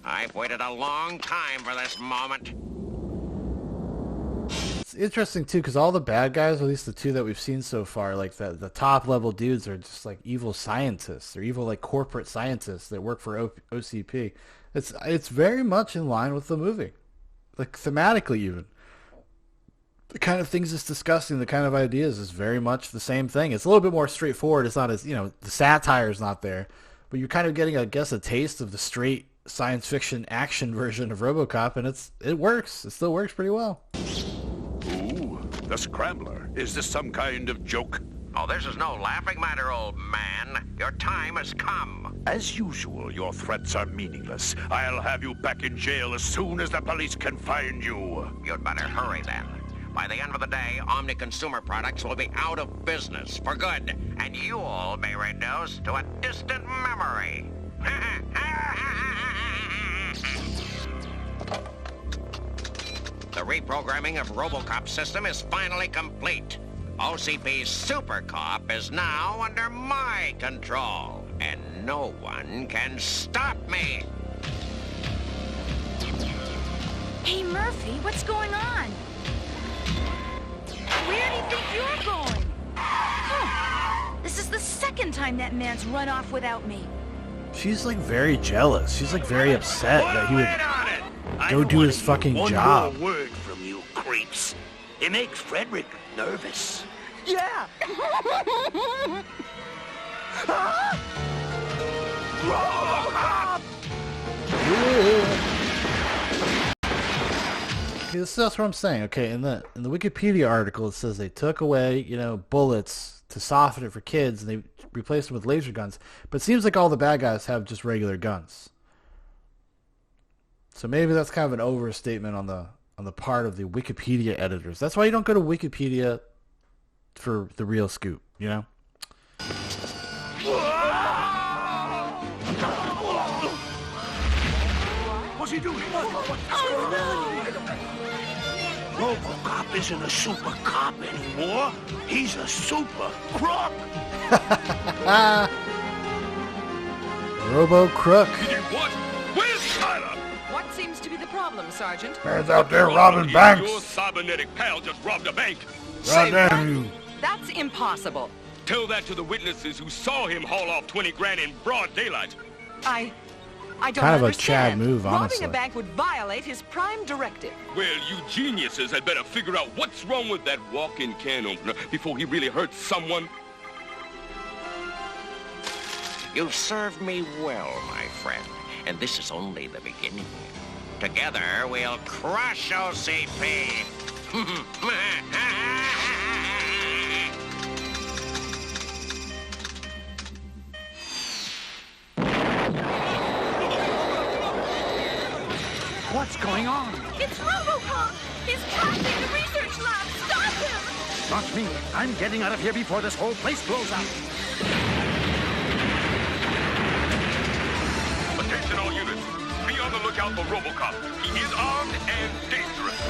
I've waited a long time for this moment. It's interesting too, because all the bad guys, or at least the two that we've seen so far, like the top level dudes, are just like evil scientists. They're evil like corporate scientists that work for OCP. It's very much in line with the movie, like thematically even. the kind of things it's discussing, the kind of ideas is very much the same thing. It's a little bit more straightforward. It's not as, you know, the satire is not there, but you're kind of getting, I guess, a taste of the straight science fiction action version of RoboCop, and it works. It still works pretty well. Ooh, the Scrambler. Is this some kind of joke? Oh, this is no laughing matter, old man. Your time has come. As usual, your threats are meaningless. I'll have you back in jail as soon as the police can find you. You'd better hurry then. By the end of the day, Omni Consumer Products will be out of business for good, and you'll be reduced to a distant memory. The reprogramming of RoboCop's system is finally complete. OCP's Super Cop is now under my control, and no one can stop me. Hey, Murphy, what's going on? Where do you think you're going? Huh. This is the second time that man's run off without me. She's like very jealous. She's like very upset that he would go do his fucking job. One more word from you creeps. It makes Frederick nervous. Yeah! RoboCop! Okay, that's what I'm saying. Okay, in the Wikipedia article, it says they took away, you know, bullets to soften it for kids, and they replaced them with laser guns. But it seems like all the bad guys have just regular guns. So maybe that's kind of an overstatement on the part of the Wikipedia editors. That's why you don't go to Wikipedia for the real scoop, you know? What's he doing? RoboCop isn't a super cop anymore. He's a super crook. Robo Crook. What? Where's Tyler? What seems to be the problem, Sergeant? Man's out there robbing banks. Your cybernetic pal just robbed a bank. Goddamn you. That's impossible. Tell that to the witnesses who saw him haul off 20 grand in broad daylight. I don't Kind of a understand. Chad move, honestly. Robbing a bank would violate his prime directive. Well, you geniuses had better figure out what's wrong with that walk-in can opener before he really hurts someone. You've served me well, my friend, and this is only the beginning. Together, we'll crush OCP. What's going on? It's RoboCop! He's trapped in the research lab! Stop him! Not me. I'm getting out of here before this whole place blows up. Attention all units. Be on the lookout for RoboCop. He is armed and dangerous.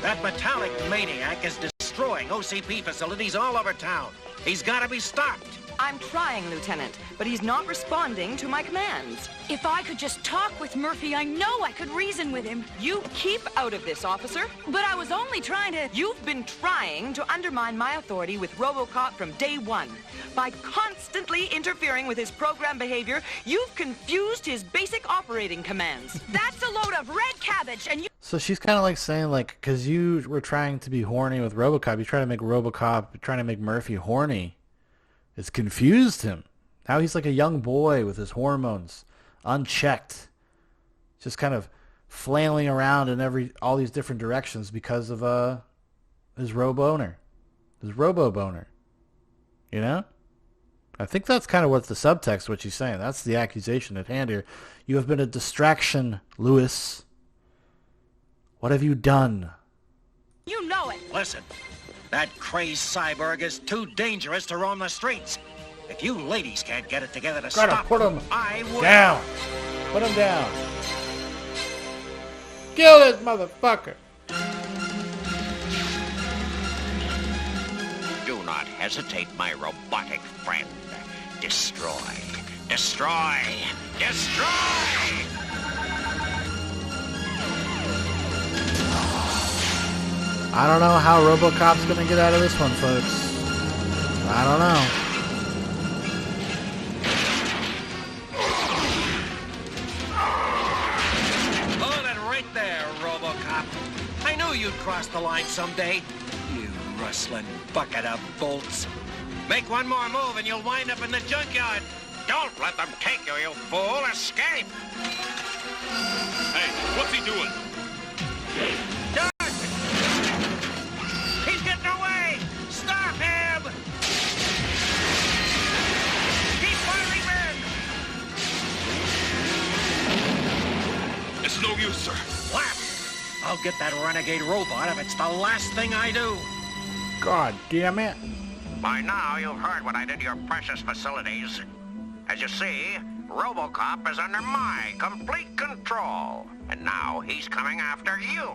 That metallic maniac is destroying OCP facilities all over town. He's got to be stopped. I'm trying, Lieutenant, but he's not responding to my commands. If I could just talk with Murphy, I know I could reason with him. You keep out of this, officer. But I was only trying to... You've been trying to undermine my authority with RoboCop from day one. By constantly interfering with his program behavior, you've confused his basic operating commands. That's a load of red cabbage, and you... So she's kind of like saying, like, because you were trying to be horny with RoboCop, you try to make RoboCop, trying to make Murphy horny. It's confused him. Now he's like a young boy with his hormones unchecked, just kind of flailing around in all these different directions because of his robo-boner. You know? I think that's kind of what's the subtext, what she's saying. That's the accusation at hand here. You have been a distraction, Lewis. What have you done? You know it. Listen, that crazed cyborg is too dangerous to roam the streets. If you ladies can't get it together to Gotta stop put him I will... down. Put him down. Kill this motherfucker. Do not hesitate, my robotic friend. Destroy. Destroy. Destroy! I don't know how RoboCop's gonna get out of this one, folks. I don't know. cross the line someday. You rustling bucket of bolts. Make one more move and you'll wind up in the junkyard. Don't let them take you, you fool. Escape! Hey, what's he doing? Dodge! He's getting away! Stop him! He's firing men! It's no use, sir. Slap! I'll get that renegade robot if it's the last thing I do. God damn it. By now, you've heard what I did to your precious facilities. As you see, RoboCop is under my complete control. And now he's coming after you.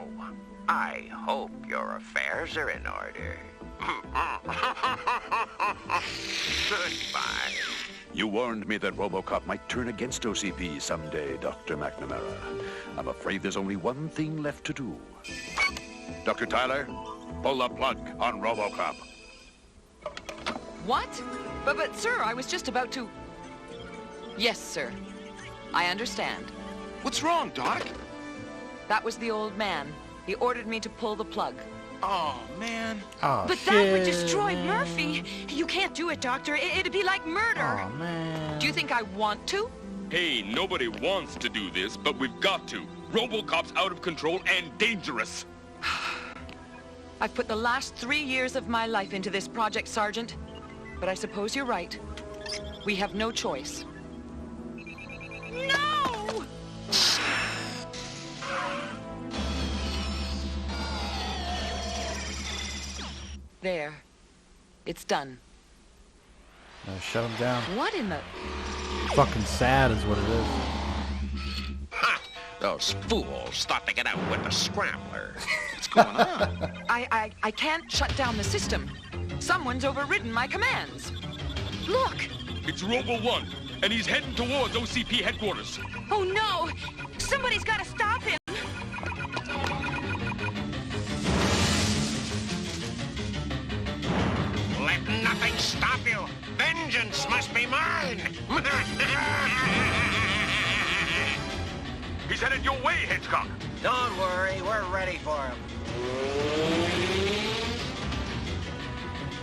I hope your affairs are in order. Goodbye. You warned me that RoboCop might turn against OCP someday, Dr. McNamara. I'm afraid there's only one thing left to do. Dr. Tyler, pull the plug on RoboCop. What? But sir, I was just about to... Yes, sir. I understand. What's wrong, Doc? That was the old man. He ordered me to pull the plug. Oh, man. Oh, But that would destroy Murphy. You can't do it, Doctor. It'd be like murder. Oh, man. Do you think I want to? Hey, nobody wants to do this, but we've got to. RoboCop's out of control and dangerous. I've put the last 3 years of my life into this project, Sergeant. But I suppose you're right. We have no choice. No! There. It's done. Shut him down. What in the... Fucking sad is what it is. Ha! Those fools thought to get out with the scrambler. What's going on? I can't shut down the system. Someone's overridden my commands. Look! It's Robo-1, and he's heading towards OCP headquarters. Oh no! Somebody's gotta stop him! Let nothing stop you. Vengeance must be mine. He's headed your way, Hitchcock. Don't worry, we're ready for him.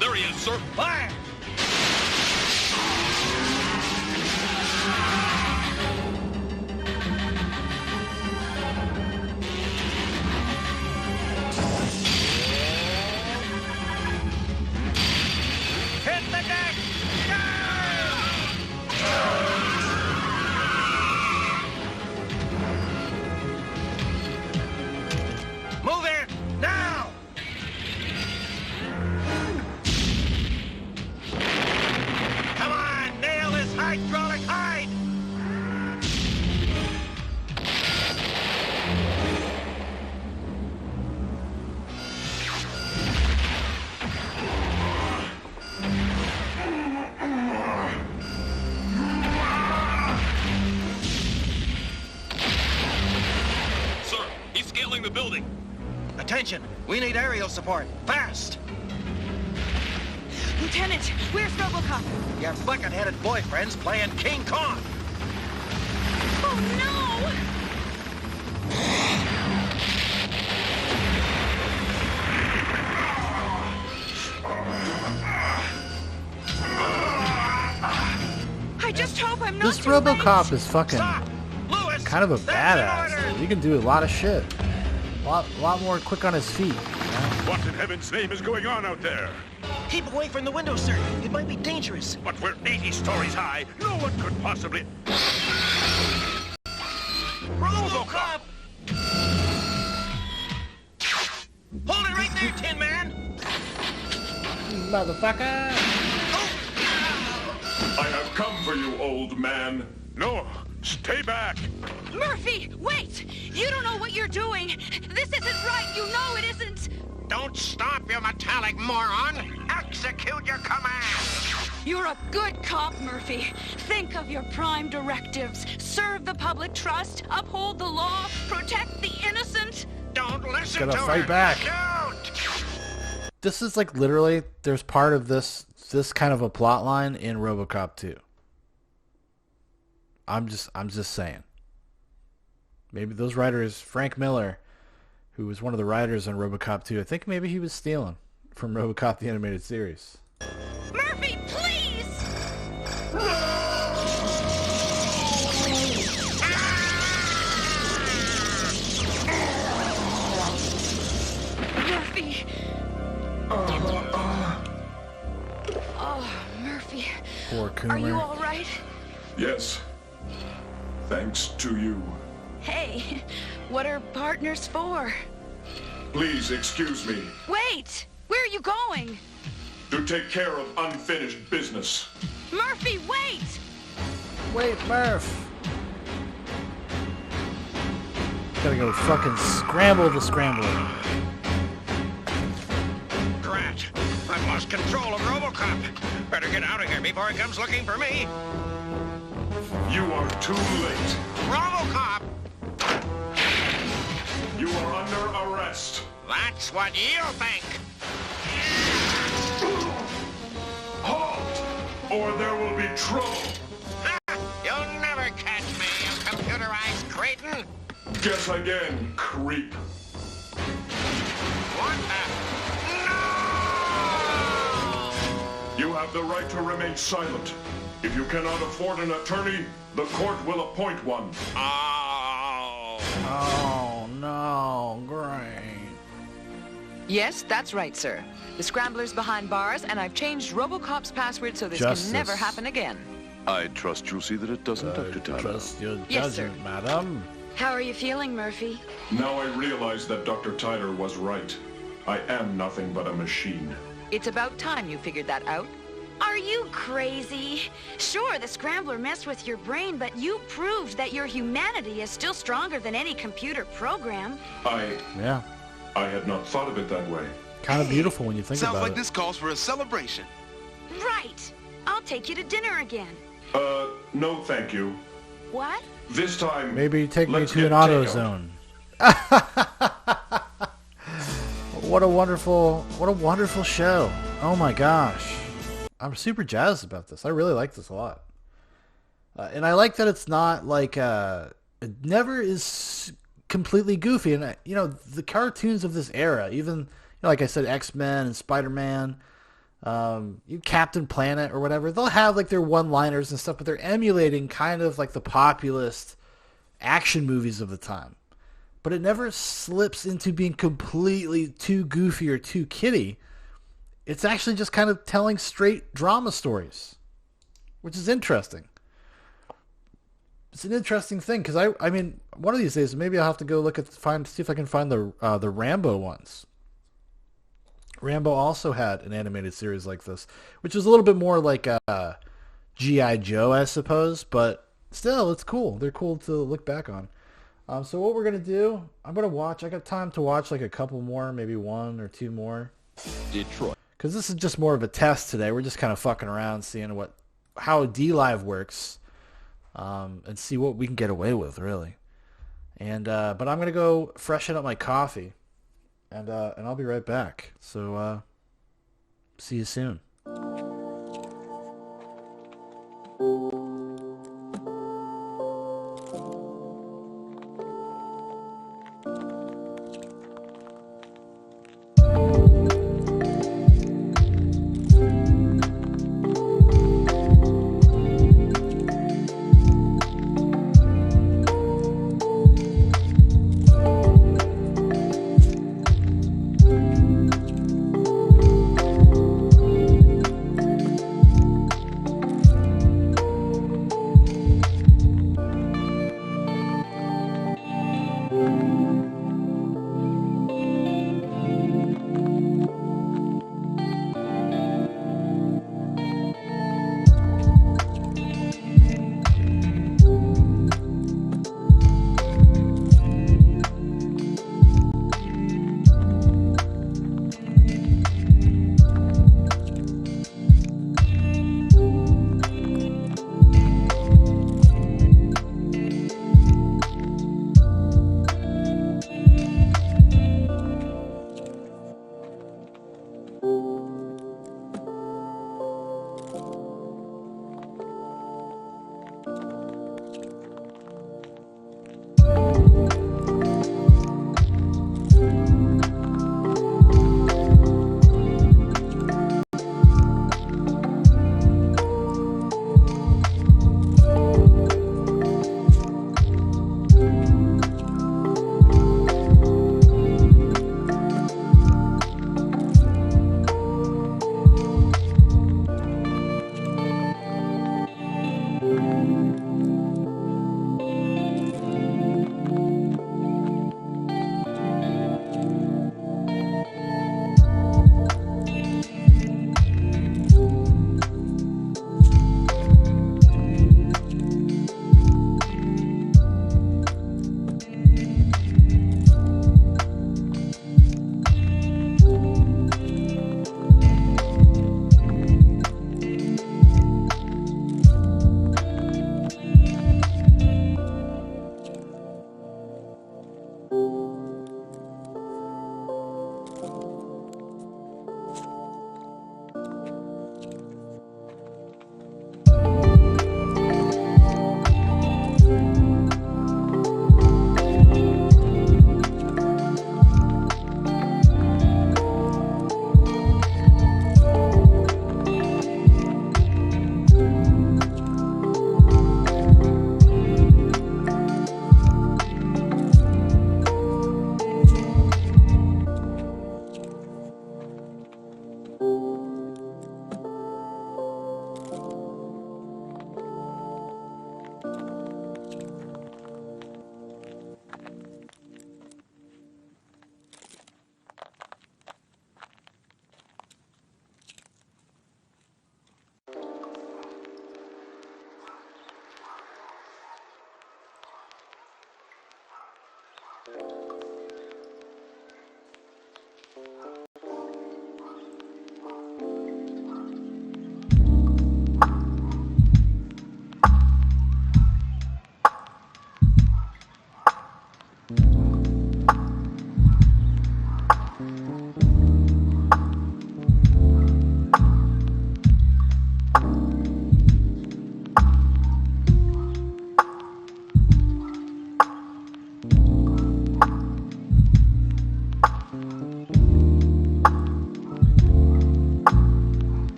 There he is, sir. Fire! Hit the deck! Move in! Now! Come on, nail this hydraulic hide! Sir, he's scaling the building. Attention! We need aerial support. Fast! Lieutenant, where's RoboCop? Your bucket-headed boyfriend's playing King Kong. Oh no! I just hope I'm not This too RoboCop late. is fucking kind of a badass. Dude. He can do a lot of shit. A lot more quick on his feet. What in heaven's name is going on out there? Keep away from the window, sir. It might be dangerous. But we're 80 stories high. No one could possibly... RoboCop! Hold it right there, Tin Man! Motherfucker! I have come for you, old man. No, stay back. Murphy, wait! You don't know what you're doing. This isn't right. You know it isn't. Don't stop, you metallic moron. Execute your command. You're a good cop, Murphy. Think of your prime directives. Serve the public trust, uphold the law, protect the innocent. Don't listen Gotta to fight her. back. Don't. This is like literally, there's part of this kind of a plot line in RoboCop 2. I'm just saying. Maybe those writers, Frank Miller, who was one of the writers on RoboCop 2. I think maybe he was stealing from RoboCop the animated series. Murphy, please! Murphy! Oh, Murphy. Poor Coomer. Are you all right? Yes. Thanks to you. Hey, what are partners for? Please excuse me. Wait! Where are you going? To take care of unfinished business. Murphy, wait! Wait, Murph. Gotta go fucking scramble the scrambler. Drat! I've lost control of RoboCop. Better get out of here before he comes looking for me. You are too late. RoboCop! You are under arrest. That's what you think. Halt! Or there will be trouble. You'll never catch me, you computerized cretin. Guess again, creep. What the? No! You have the right to remain silent. If you cannot afford an attorney, the court will appoint one. Oh. Oh, no. Great. Yes, that's right, sir. The Scrambler's behind bars, and I've changed RoboCop's password so this Justice. can never happen again. I trust you'll see that it doesn't, Dr. Tyler. Trust your Yes, sir. judgment, madam. How are you feeling, Murphy? Now I realize that Dr. Tyler was right. I am nothing but a machine. It's about time you figured that out. Are you crazy? Sure, the Scrambler messed with your brain, but you proved that your humanity is still stronger than any computer program. Yeah. I had not thought of it that way. Kind of beautiful when you think Sounds about like it. this calls for a celebration. Right. I'll take you to dinner again. No thank you. What? This time, Maybe take me let's to get an auto takeout. zone. What a wonderful show. Oh my gosh. I'm super jazzed about this. I really like this a lot. And I like that it's not like, it never is completely goofy. And, the cartoons of this era, even, like I said, X-Men and Spider-Man, Captain Planet or whatever, they'll have like their one-liners and stuff, but they're emulating kind of like the populist action movies of the time. But it never slips into being completely too goofy or too kiddie. It's actually just kind of telling straight drama stories, which is interesting. It's an interesting thing because I mean, one of these days maybe I'll have to go see if I can find the Rambo ones. Rambo also had an animated series like this, which is a little bit more like G.I. Joe, I suppose, but still, it's cool. They're cool to look back on. So what we're gonna do? I got time to watch like a couple more, maybe one or two more. Detroit. Because this is just more of a test today. We're just kind of fucking around, seeing how Dlive works, and see what we can get away with, really. And but I'm gonna go freshen up my coffee, and I'll be right back. So see you soon.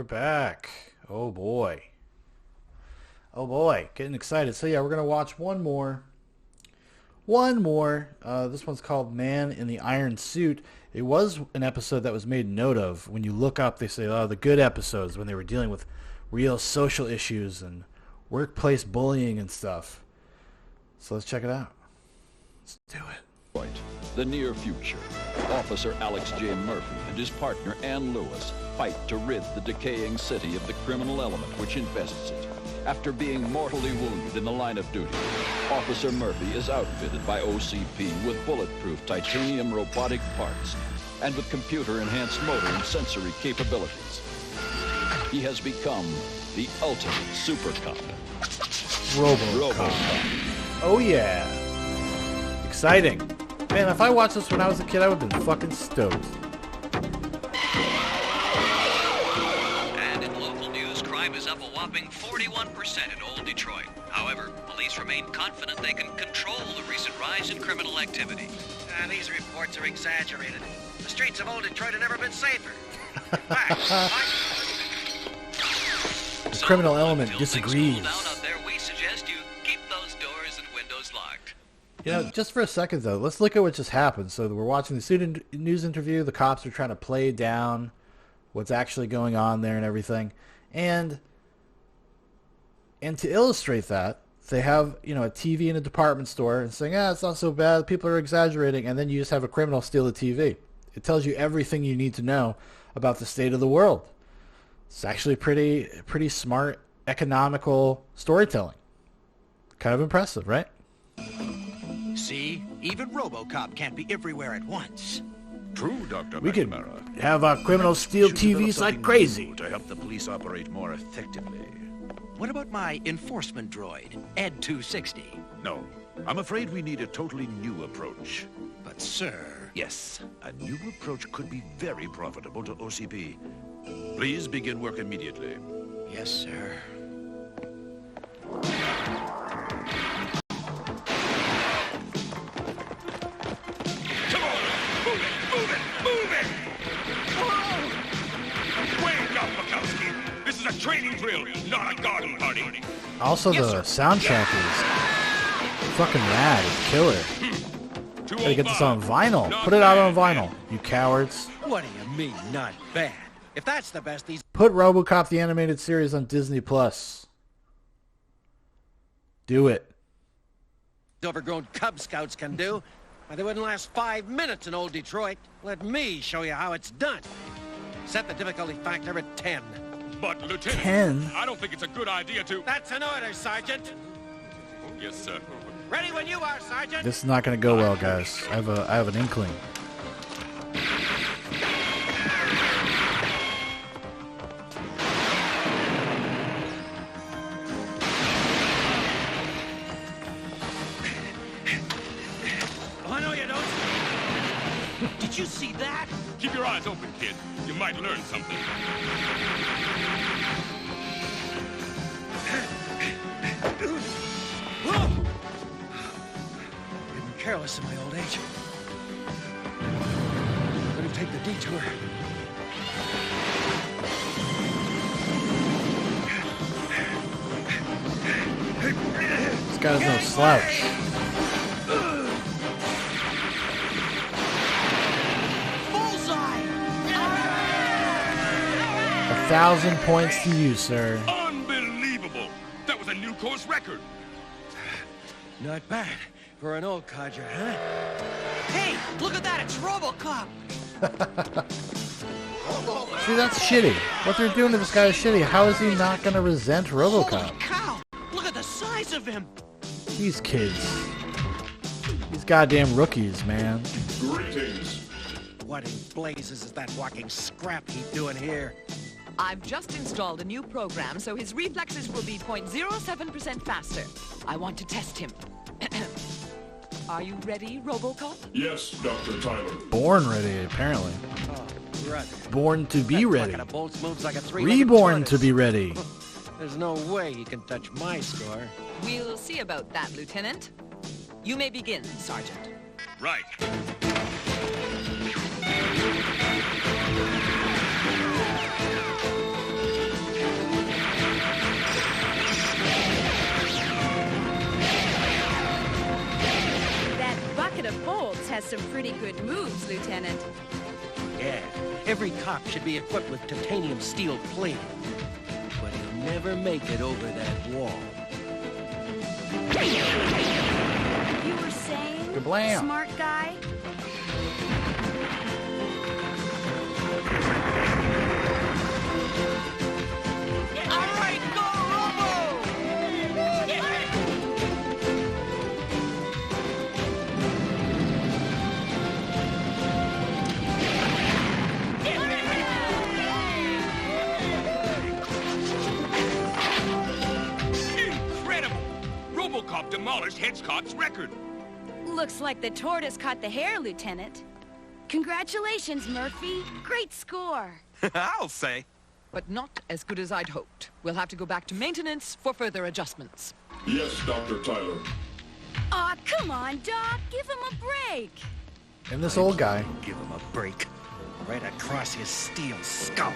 Back. Oh boy. Oh boy. Getting excited. So yeah, we're going to watch one more. This one's called Man in the Iron Suit. It was an episode that was made note of. When you look up, they say, oh, the good episodes when they were dealing with real social issues and workplace bullying and stuff. So let's check it out. Let's do it. Right. The near future. Officer Alex J. Murphy and his partner Ann Lewis fight to rid the decaying city of the criminal element which infests it. After being mortally wounded in the line of duty, Officer Murphy is outfitted by OCP with bulletproof titanium robotic parts and with computer-enhanced motor and sensory capabilities. He has become the ultimate super cop. RoboCop. Oh yeah. Exciting. Man, if I watched this when I was a kid, I would have been fucking stoked. And in local news, crime is up a whopping 41% in Old Detroit. However, police remain confident they can control the recent rise in criminal activity. These reports are exaggerated. The streets of Old Detroit have never been safer. The criminal element disagrees. You know, just for a second, though, let's look at what just happened. So we're watching the student news interview. The cops are trying to play down what's actually going on there and everything. And to illustrate that, they have, you know, a TV in a department store and saying, it's not so bad. People are exaggerating. And then you just have a criminal steal the TV. It tells you everything you need to know about the state of the world. It's actually pretty smart, economical storytelling. Kind of impressive, right? See? Even RoboCop can't be everywhere at once. True, Dr. We could McNamara. have our criminals steal TVs like crazy. To help the police operate more effectively. What about my enforcement droid, Ed 260? No, I'm afraid we need a totally new approach. But, sir... Yes, a new approach could be very profitable to OCP. Please begin work immediately. Yes, sir. Training drill, not a garden party. Also, the soundtrack is fucking rad. It's killer. Gotta get this on vinyl. Put it out on vinyl, you cowards. What do you mean, not bad? If that's the best these... Put RoboCop the animated series on Disney Plus. Do it. overgrown Cub Scouts can do, but they wouldn't last 5 minutes in Old Detroit. Let me show you how it's done. Set the difficulty factor at 10. But, Lieutenant, 10? I don't think it's a good idea to... That's an order, Sergeant. Yes, sir. Ready when you are, Sergeant. This is not going to go well, guys. I have an inkling. Oh, I know you don't. Did you see that? Keep your eyes open, kid. You might learn something. Been careless in my old age. Let him take the detour. guy's no slouch. Bullseye! 1,000 points to you, sir. Unbelievable! That was a new course record. Not bad for an old codger, huh? Hey, look at that! It's RoboCop! See, that's shitty. What they're doing to this guy is shitty. How is he not going to resent RoboCop? Holy cow! Look at the size of him! These kids. These goddamn rookies, man. Greetings. What in blazes is that walking scrap heap doing here? I've just installed a new program, so his reflexes will be 0.07% faster. I want to test him. Are you ready, RoboCop? Yes, Dr. Tyler. Born ready, apparently. Oh, brother. Born to be ready. That bolts moves like a three-legged Reborn tortoise. to be ready. There's no way you can touch my score. We'll see about that, Lieutenant. You may begin, Sergeant. Right. That bucket of bolts has some pretty good moves, Lieutenant. Yeah, every cop should be equipped with titanium steel plating. But he'll never make it over that wall. You were saying, Kablam. smart guy? All right, go, Robo! Incredible! RoboCop demolished Hitchcock's record. Looks like the tortoise caught the hare, Lieutenant. Congratulations, Murphy. Great score. I'll say. But not as good as I'd hoped. We'll have to go back to maintenance for further adjustments. Yes, Dr. Tyler. Aw, come on, Doc. Give him a break. And this old guy. Give him a break. Right across his steel skull.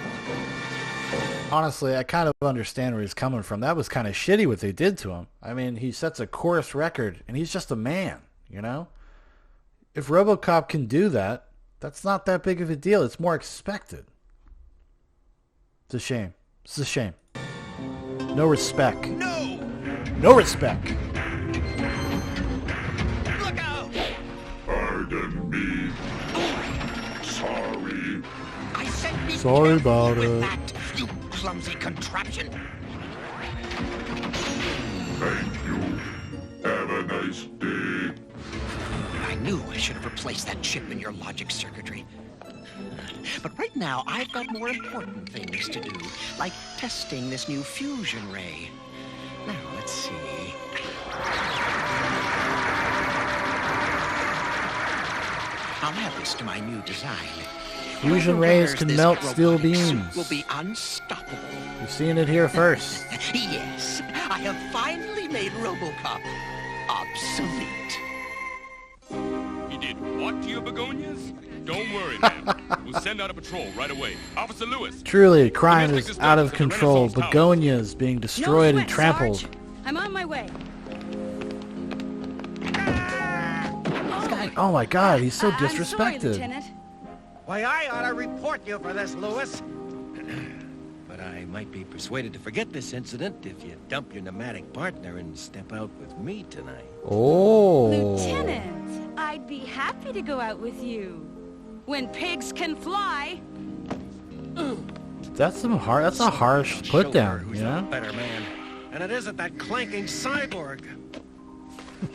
Honestly, I kind of understand where he's coming from. That was kind of shitty what they did to him. I mean, he sets a course record, and he's just a man, you know? If RoboCop can do that, that's not that big of a deal. It's more expected. It's a shame. It's a shame. No respect. No! No respect. Look out! Pardon me. Sorry. I said be Sorry careful about with it. that, you clumsy contraption. Thank you. Have a nice day. I knew I should have replaced that chip in your logic circuitry. But right now, I've got more important things to do, like testing this new fusion ray. Now, let's see. I'll add this to my new design. Fusion rays can melt steel beams. Will be unstoppable. You've seen it here first. Yes, I have finally made RoboCop obsolete. He did what to your begonias? Don't worry, man. We'll send out a patrol right away. Officer Lewis. Truly, crime is out of control. Begonias being destroyed and trampled. Sarge. I'm on my way. This guy, oh my god, he's so I'm sorry, disrespected. Lieutenant. Why, I ought to report you for this, Lewis. But I might be persuaded to forget this incident if you dump your pneumatic partner and step out with me tonight. Oh. Lieutenant, I'd be happy to go out with you. When pigs can fly. That's a harsh put down, you know? Better man. And it isn't that clanking cyborg.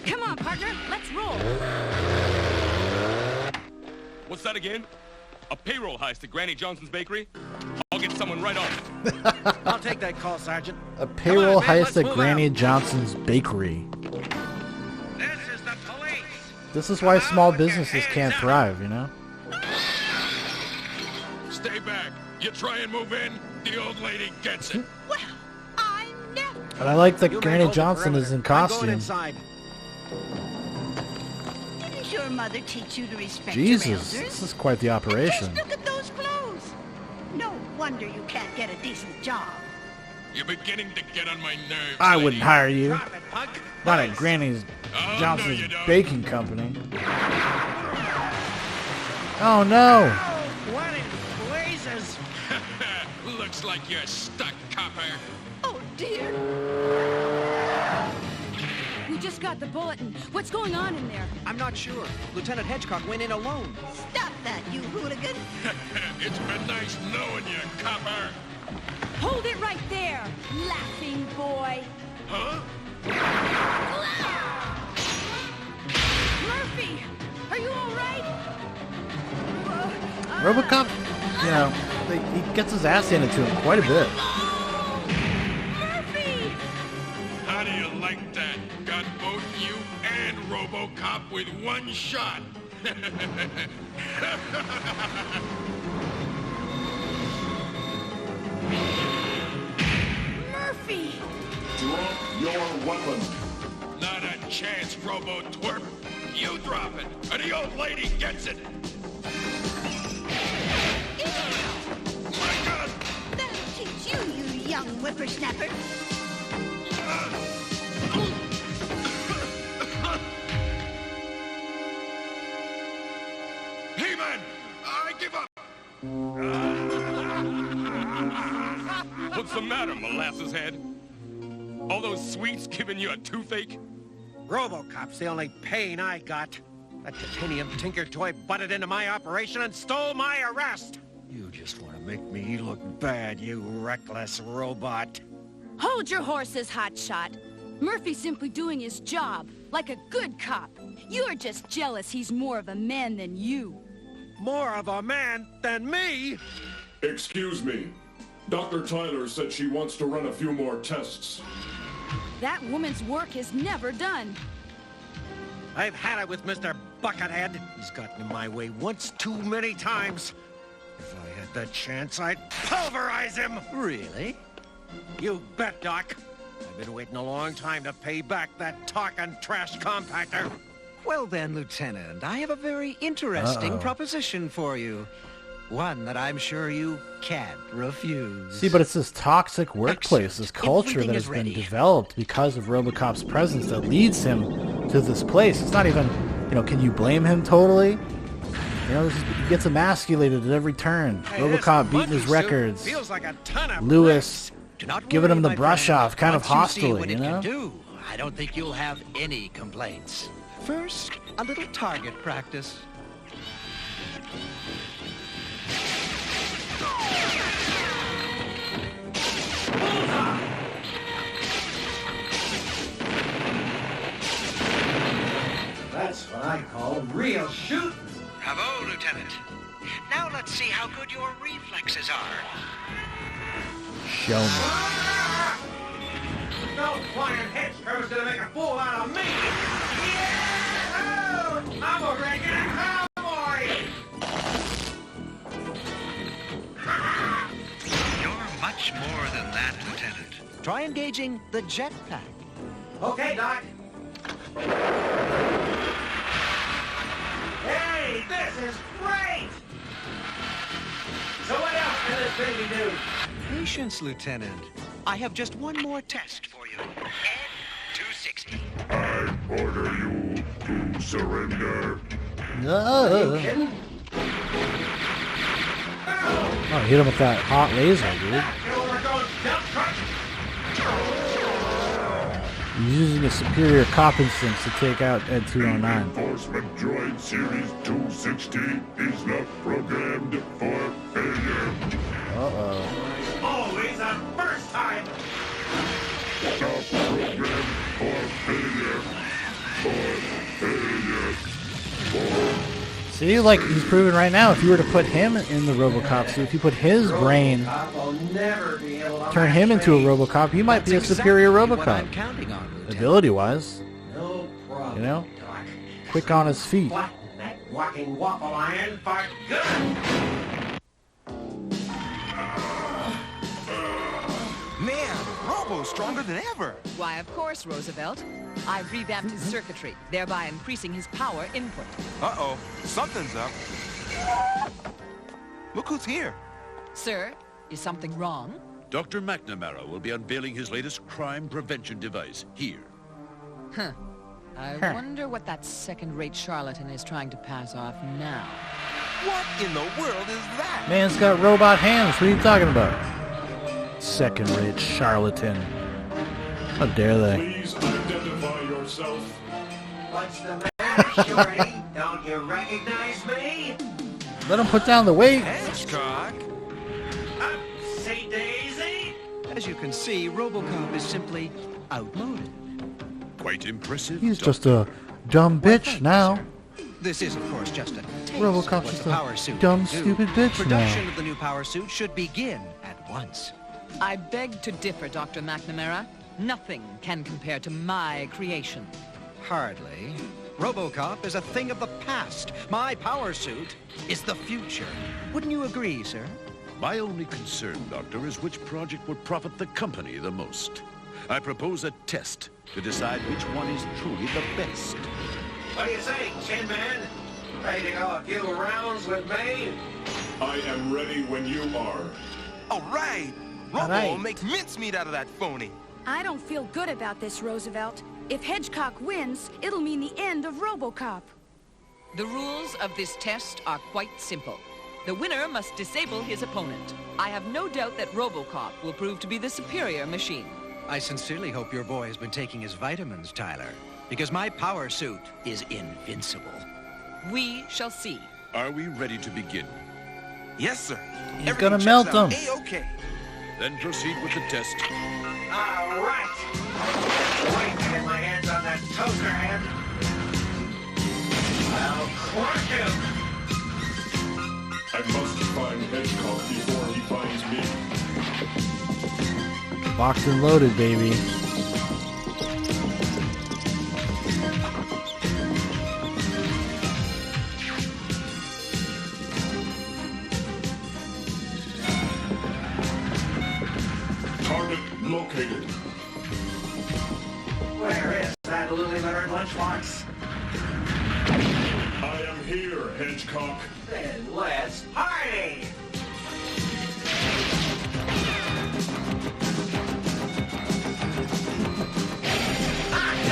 Come on, partner, let's roll. What's that again? A payroll heist at Granny Johnson's bakery? I'll get someone right on it. I'll take that call, Sergeant. A payroll man, heist let's at move Granny out. Johnson's bakery. This is the police. This is why small businesses can't thrive, you know? Stay back. You try and move in, the old lady gets it. Well, I never. And I like that You Granny hold the Johnson is perimeter. in I'm going costume. inside. Didn't your mother teach you to respect Jesus, your elders? this is quite the operation. Just look at those clothes. No wonder you can't get a decent job. You're beginning to get on my nerves. I lady. wouldn't hire you. Drop it, punk. Not at Granny's Oh, Johnson's no, you don't. Baking Company. Oh no! What in blazes? Looks like you're stuck, copper. Oh, dear. We just got the bulletin. What's going on in there? I'm not sure. Lieutenant Hedgecock went in alone. Stop that, you hooligan. It's been nice knowing you, copper. Hold it right there, laughing boy. Huh? Murphy, are you all right? RoboCop, you know, he gets his ass handed to him quite a bit. Murphy! How do you like that? Got both you and RoboCop with one shot. Murphy! Drop your weapon. Not a chance, Robo-Twerp. You drop it, or the old lady gets it. My God! That'll teach you, you young whippersnapper. He-Man! I give up! What's the matter, molasses head? All those sweets giving you a toothache? RoboCop's the only pain I got. That titanium tinker toy butted into my operation and stole my arrest. You just want to make me look bad, you reckless robot. Hold your horses, hotshot. Murphy's simply doing his job, like a good cop. You're just jealous he's more of a man than you. More of a man than me? Excuse me. Dr. Tyler said she wants to run a few more tests. That woman's work is never done. I've had it with Mr. Buckethead. He's gotten in my way once too many times. If I had the chance, I'd pulverize him! Really? You bet, Doc. I've been waiting a long time to pay back that talking trash compactor. Well then, Lieutenant, I have a very interesting proposition for you. One that I'm sure you can't refuse. See, but it's this toxic workplace, this culture that has been developed because of RoboCop's presence that leads him to this place. It's not even, you know, can you blame him totally? You know, he gets emasculated at every turn. Hey, RoboCop beating his records. Feels like a ton of Lewis giving him the my brush friend. off, kind of Once you see hostile, what you it know? can do, I don't think you'll have any complaints. First, a little target practice. That's what I call real shooting. Bravo, Lieutenant. Now let's see how good your reflexes are. Show me. No flying head screw's gonna make a fool out of me! Yeah! Oh, I'm a regular cowboy! You're much more than that, Lieutenant. Try engaging the jetpack. Okay, Doc. Hey, this is great! So what else can this baby do? Patience, Lieutenant. I have just one more test for you. N260. I order you to surrender. Oh, hit him with that hot laser, dude. He's using his superior cop instincts to take out Ed 209. Enforcement Droid Series 260 is not programmed for failure. Uh-oh. Always a first time! Not programmed for failure. See, like he's proven right now, if you were to put him in the RoboCop suit, if you put his brain, turn him into a RoboCop, he might be a superior RoboCop. Ability-wise. You know? Quick on his feet. Walking waffle iron for good! Man, Robo's stronger than ever. Why, of course, Roosevelt. I've revamped his circuitry, thereby increasing his power input. Uh-oh, something's up. Look who's here. Sir, is something wrong? Dr. McNamara will be unveiling his latest crime prevention device here. Huh. I wonder what that second-rate charlatan is trying to pass off now. What in the world is that? Man's got robot hands. What are you talking about? Second-rate charlatan. How dare they? Please identify yourself. What's the matter, Shorty? Don't you recognize me? Let him put down the weight. Hedgehog? Upsy daisy? As you can see, RoboCop is simply outmoded. Quite impressive. He's just a dumb bitch now. This is, of course, just a taste RoboCop's of what just the a power suit dumb, can do. stupid bitch Production now. of the new power suit should begin at once. I beg to differ, Dr. McNamara. Nothing can compare to my creation. Hardly. RoboCop is a thing of the past. My power suit is the future. Wouldn't you agree, sir? My only concern, Doctor, is which project would profit the company the most. I propose a test to decide which one is truly the best. What do you say, Tin Man? Ready to go a few rounds with me? I am ready when you are. All right. Robo will make mincemeat out of that phony. I don't feel good about this, Roosevelt. If Hedgecock wins, it'll mean the end of RoboCop. The rules of this test are quite simple. The winner must disable his opponent. I have no doubt that RoboCop will prove to be the superior machine. I sincerely hope your boy has been taking his vitamins, Tyler, because my power suit is invincible. We shall see. Are we ready to begin? Yes, sir. He's gonna melt them. A-okay. Then proceed with the test. All right. Wait to get my hands on that toaster head. I'll crush him. I must find Hedgehog before he finds me. Locked and loaded, baby. Target located. Where is that lily-livered lunchbox? I am here, Hedgehog. Then let's party!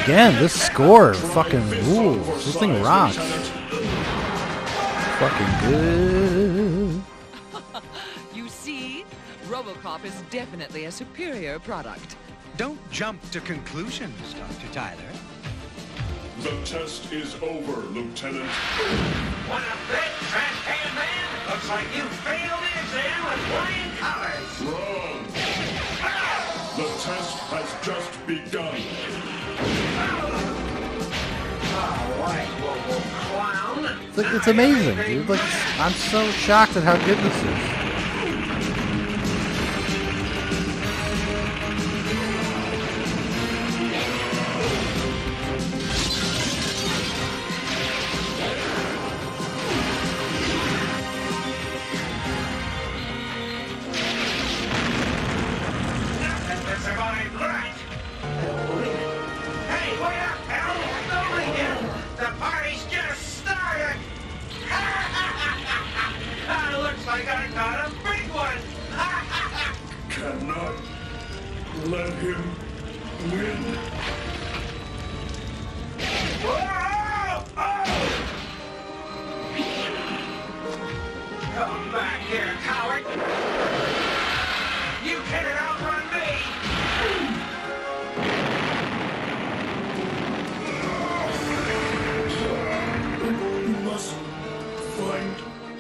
Again, this score fucking rules. This thing rocks. Fucking good. You see, RoboCop is definitely a superior product. Don't jump to conclusions, Dr. Tyler. The test is over, Lieutenant. What a bit, trash can man! Looks like you failed the exam with flying colors! Wrong. The test has just begun. All right, Robo Clown. It's amazing, dude. Like, I'm so shocked at how good this is. Let him win. Come back here, coward! You can't outrun me! You must find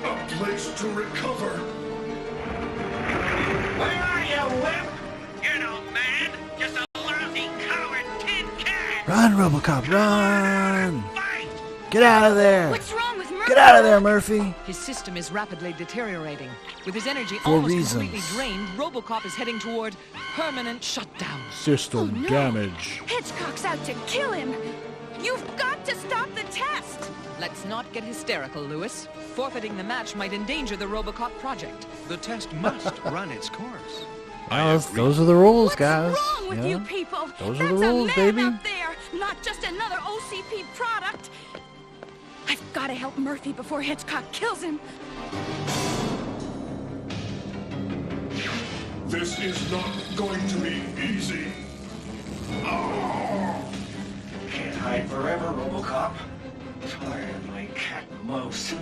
a place to recover. Where are you, Whip? You're no man, just a lousy coward tin can! Run, RoboCop, run! Get out of there! What's wrong with Murphy? Get out of there, Murphy! His system is rapidly deteriorating. With his energy For almost reasons. completely drained, RoboCop is heading toward permanent shutdown. System Oh, no. damage. Hedgecock's out to kill him. You've got to stop the test. Let's not get hysterical, Lewis. Forfeiting the match might endanger the RoboCop project. The test must run its course. Well, those are the rules, guys. What's wrong with Yeah. you people? Those That's are the rules, a man baby. up there, not just another OCP product. I've got to help Murphy before Hedgecock kills him. This is not going to be easy. Can't hide forever, RoboCop. Tired like cat and mouse.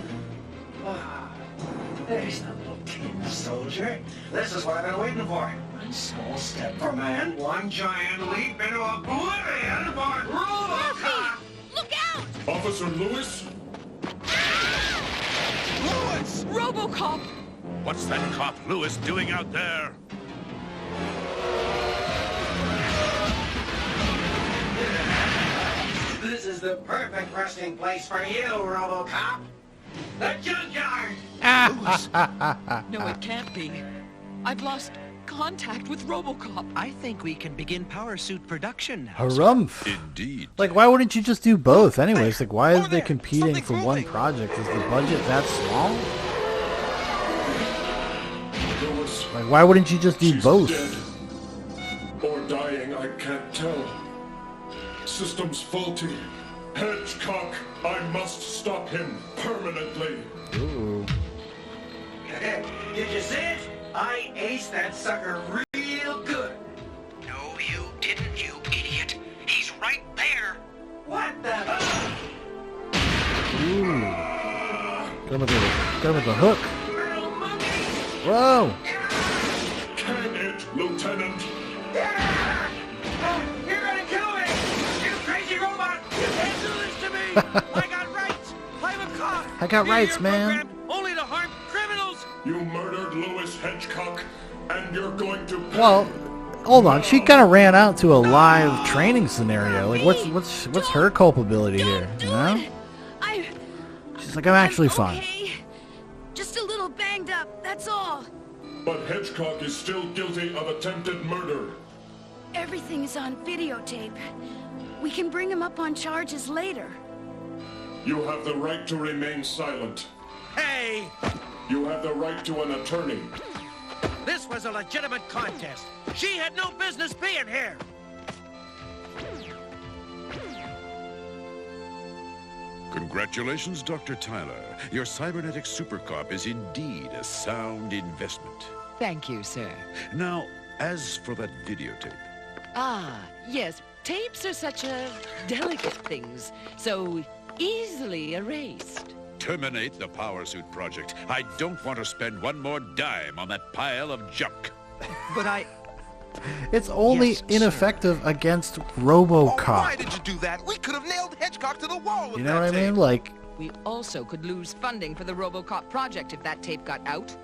There's the little tin soldier. This is what I've been waiting for. One small step for man, one giant leap into oblivion for RoboCop! Look out! Officer Lewis? Lewis! RoboCop! What's that cop Lewis doing out there? This is the perfect resting place for you, RoboCop. The junkyard! No, it can't be. I've lost contact with RoboCop. I think we can begin power suit production now. Harumph. Indeed. Like, why wouldn't you just do both anyways? Like, why are they competing for one project? Is the budget that small? Like, why wouldn't you just do She's both? dead. Or dying, I can't tell. System's faulty. Hedgecock, I must stop him permanently. Ooh. Did you see it? I aced that sucker real good. No, you didn't, you idiot. He's right there. What the? Ooh. Got him with the hook. Whoa. Can it, Lieutenant? You're gonna kill me! You crazy robot! You can't do this to me! I got rights! I'm a cop! I got rights, You're man. programmed only to harm criminals! You murdered Lewis Hedgecock, and you're going to pay. Well, hold on. She kind of ran out to a live training scenario. Like, what's her culpability here? You know? She's like, I'm actually fine. Okay. Just a little banged up, that's all. But Hedgecock is still guilty of attempted murder. Everything is on videotape. We can bring him up on charges later. You have the right to remain silent. Hey! You have the right to an attorney. This was a legitimate contest. She had no business being here. Congratulations, Dr. Tyler. Your cybernetic super cop is indeed a sound investment. Thank you, sir. Now, as for that videotape. Ah, yes. Tapes are such delicate things, so easily erased. Terminate the power suit project. I don't want to spend one more dime on that pile of junk. But It's only ineffective against RoboCop. Why did you do that? We could have nailed Hedgecock to the wall with You know that what I tape. mean? Like, We also could lose funding for the RoboCop project if that tape got out.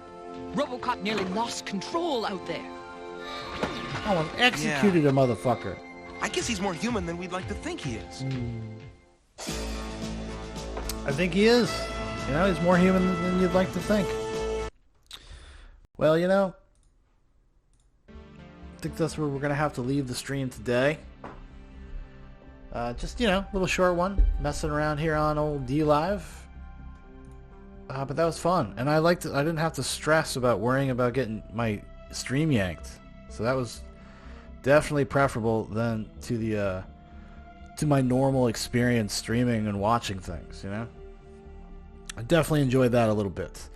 RoboCop nearly lost control out there. almost executed a motherfucker. I guess he's more human than we'd like to think he is. I think he is. You know, he's more human than you'd like to think. Well, you know, I think that's where we're going to have to leave the stream today. Just, you know, a little short one. Messing around here on old Dlive. But that was fun. And I didn't have to stress about worrying about getting my stream yanked. So that was definitely preferable than to the to my normal experience streaming and watching things, you know? I definitely enjoyed that a little bit.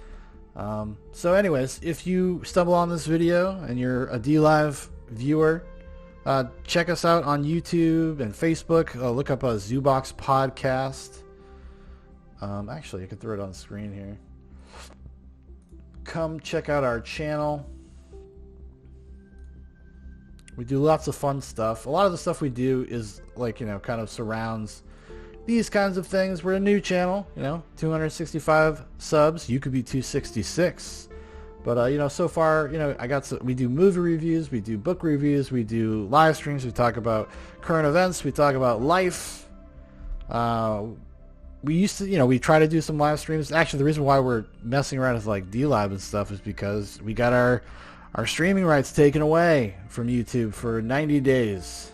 So anyways, if you stumble on this video and you're a Dlive viewer, check us out on YouTube and Facebook. Look up a Zoobox podcast. Actually, I could throw it on the screen here. Come check out our channel. We do lots of fun stuff. A lot of the stuff we do is like, you know, kind of surrounds these kinds of things. We're a new channel, you know, 265 subs. You could be 266. But, you know, so far, you know, we do movie reviews, we do book reviews, we do live streams, we talk about current events, we talk about life. We used to, you know, we try to do some live streams. Actually, the reason why we're messing around with like Dlive and stuff is because we got our streaming rights taken away from YouTube for 90 days.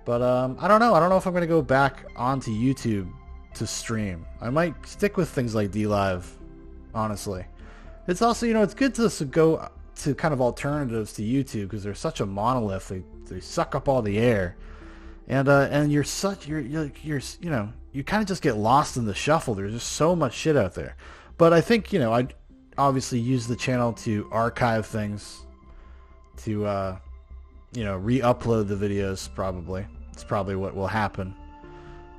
But I don't know. I don't know if I'm going to go back onto YouTube to stream. I might stick with things like Dlive, honestly. It's also, you know, it's good to go to kind of alternatives to YouTube because they're such a monolith. They suck up all the air. And you're you know, you kind of just get lost in the shuffle. There's just so much shit out there. But I think, you know, I obviously use the channel to archive things to you know, re-upload the videos. Probably it's probably what will happen.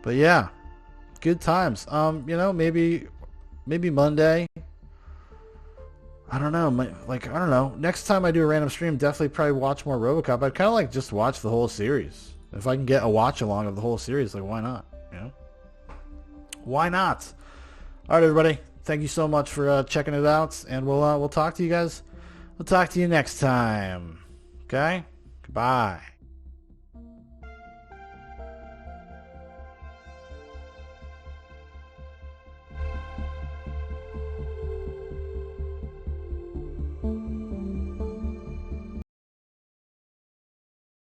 But yeah, good times. You know, maybe Monday. I don't know. Like, I don't know. Next time I do a random stream, definitely probably watch more RoboCop. I'd kind of like just watch the whole series. If I can get a watch along of the whole series, like, why not? You know, why not? All right, everybody. Thank you so much for checking it out, and we'll talk to you guys. We'll talk to you next time. Okay. Goodbye.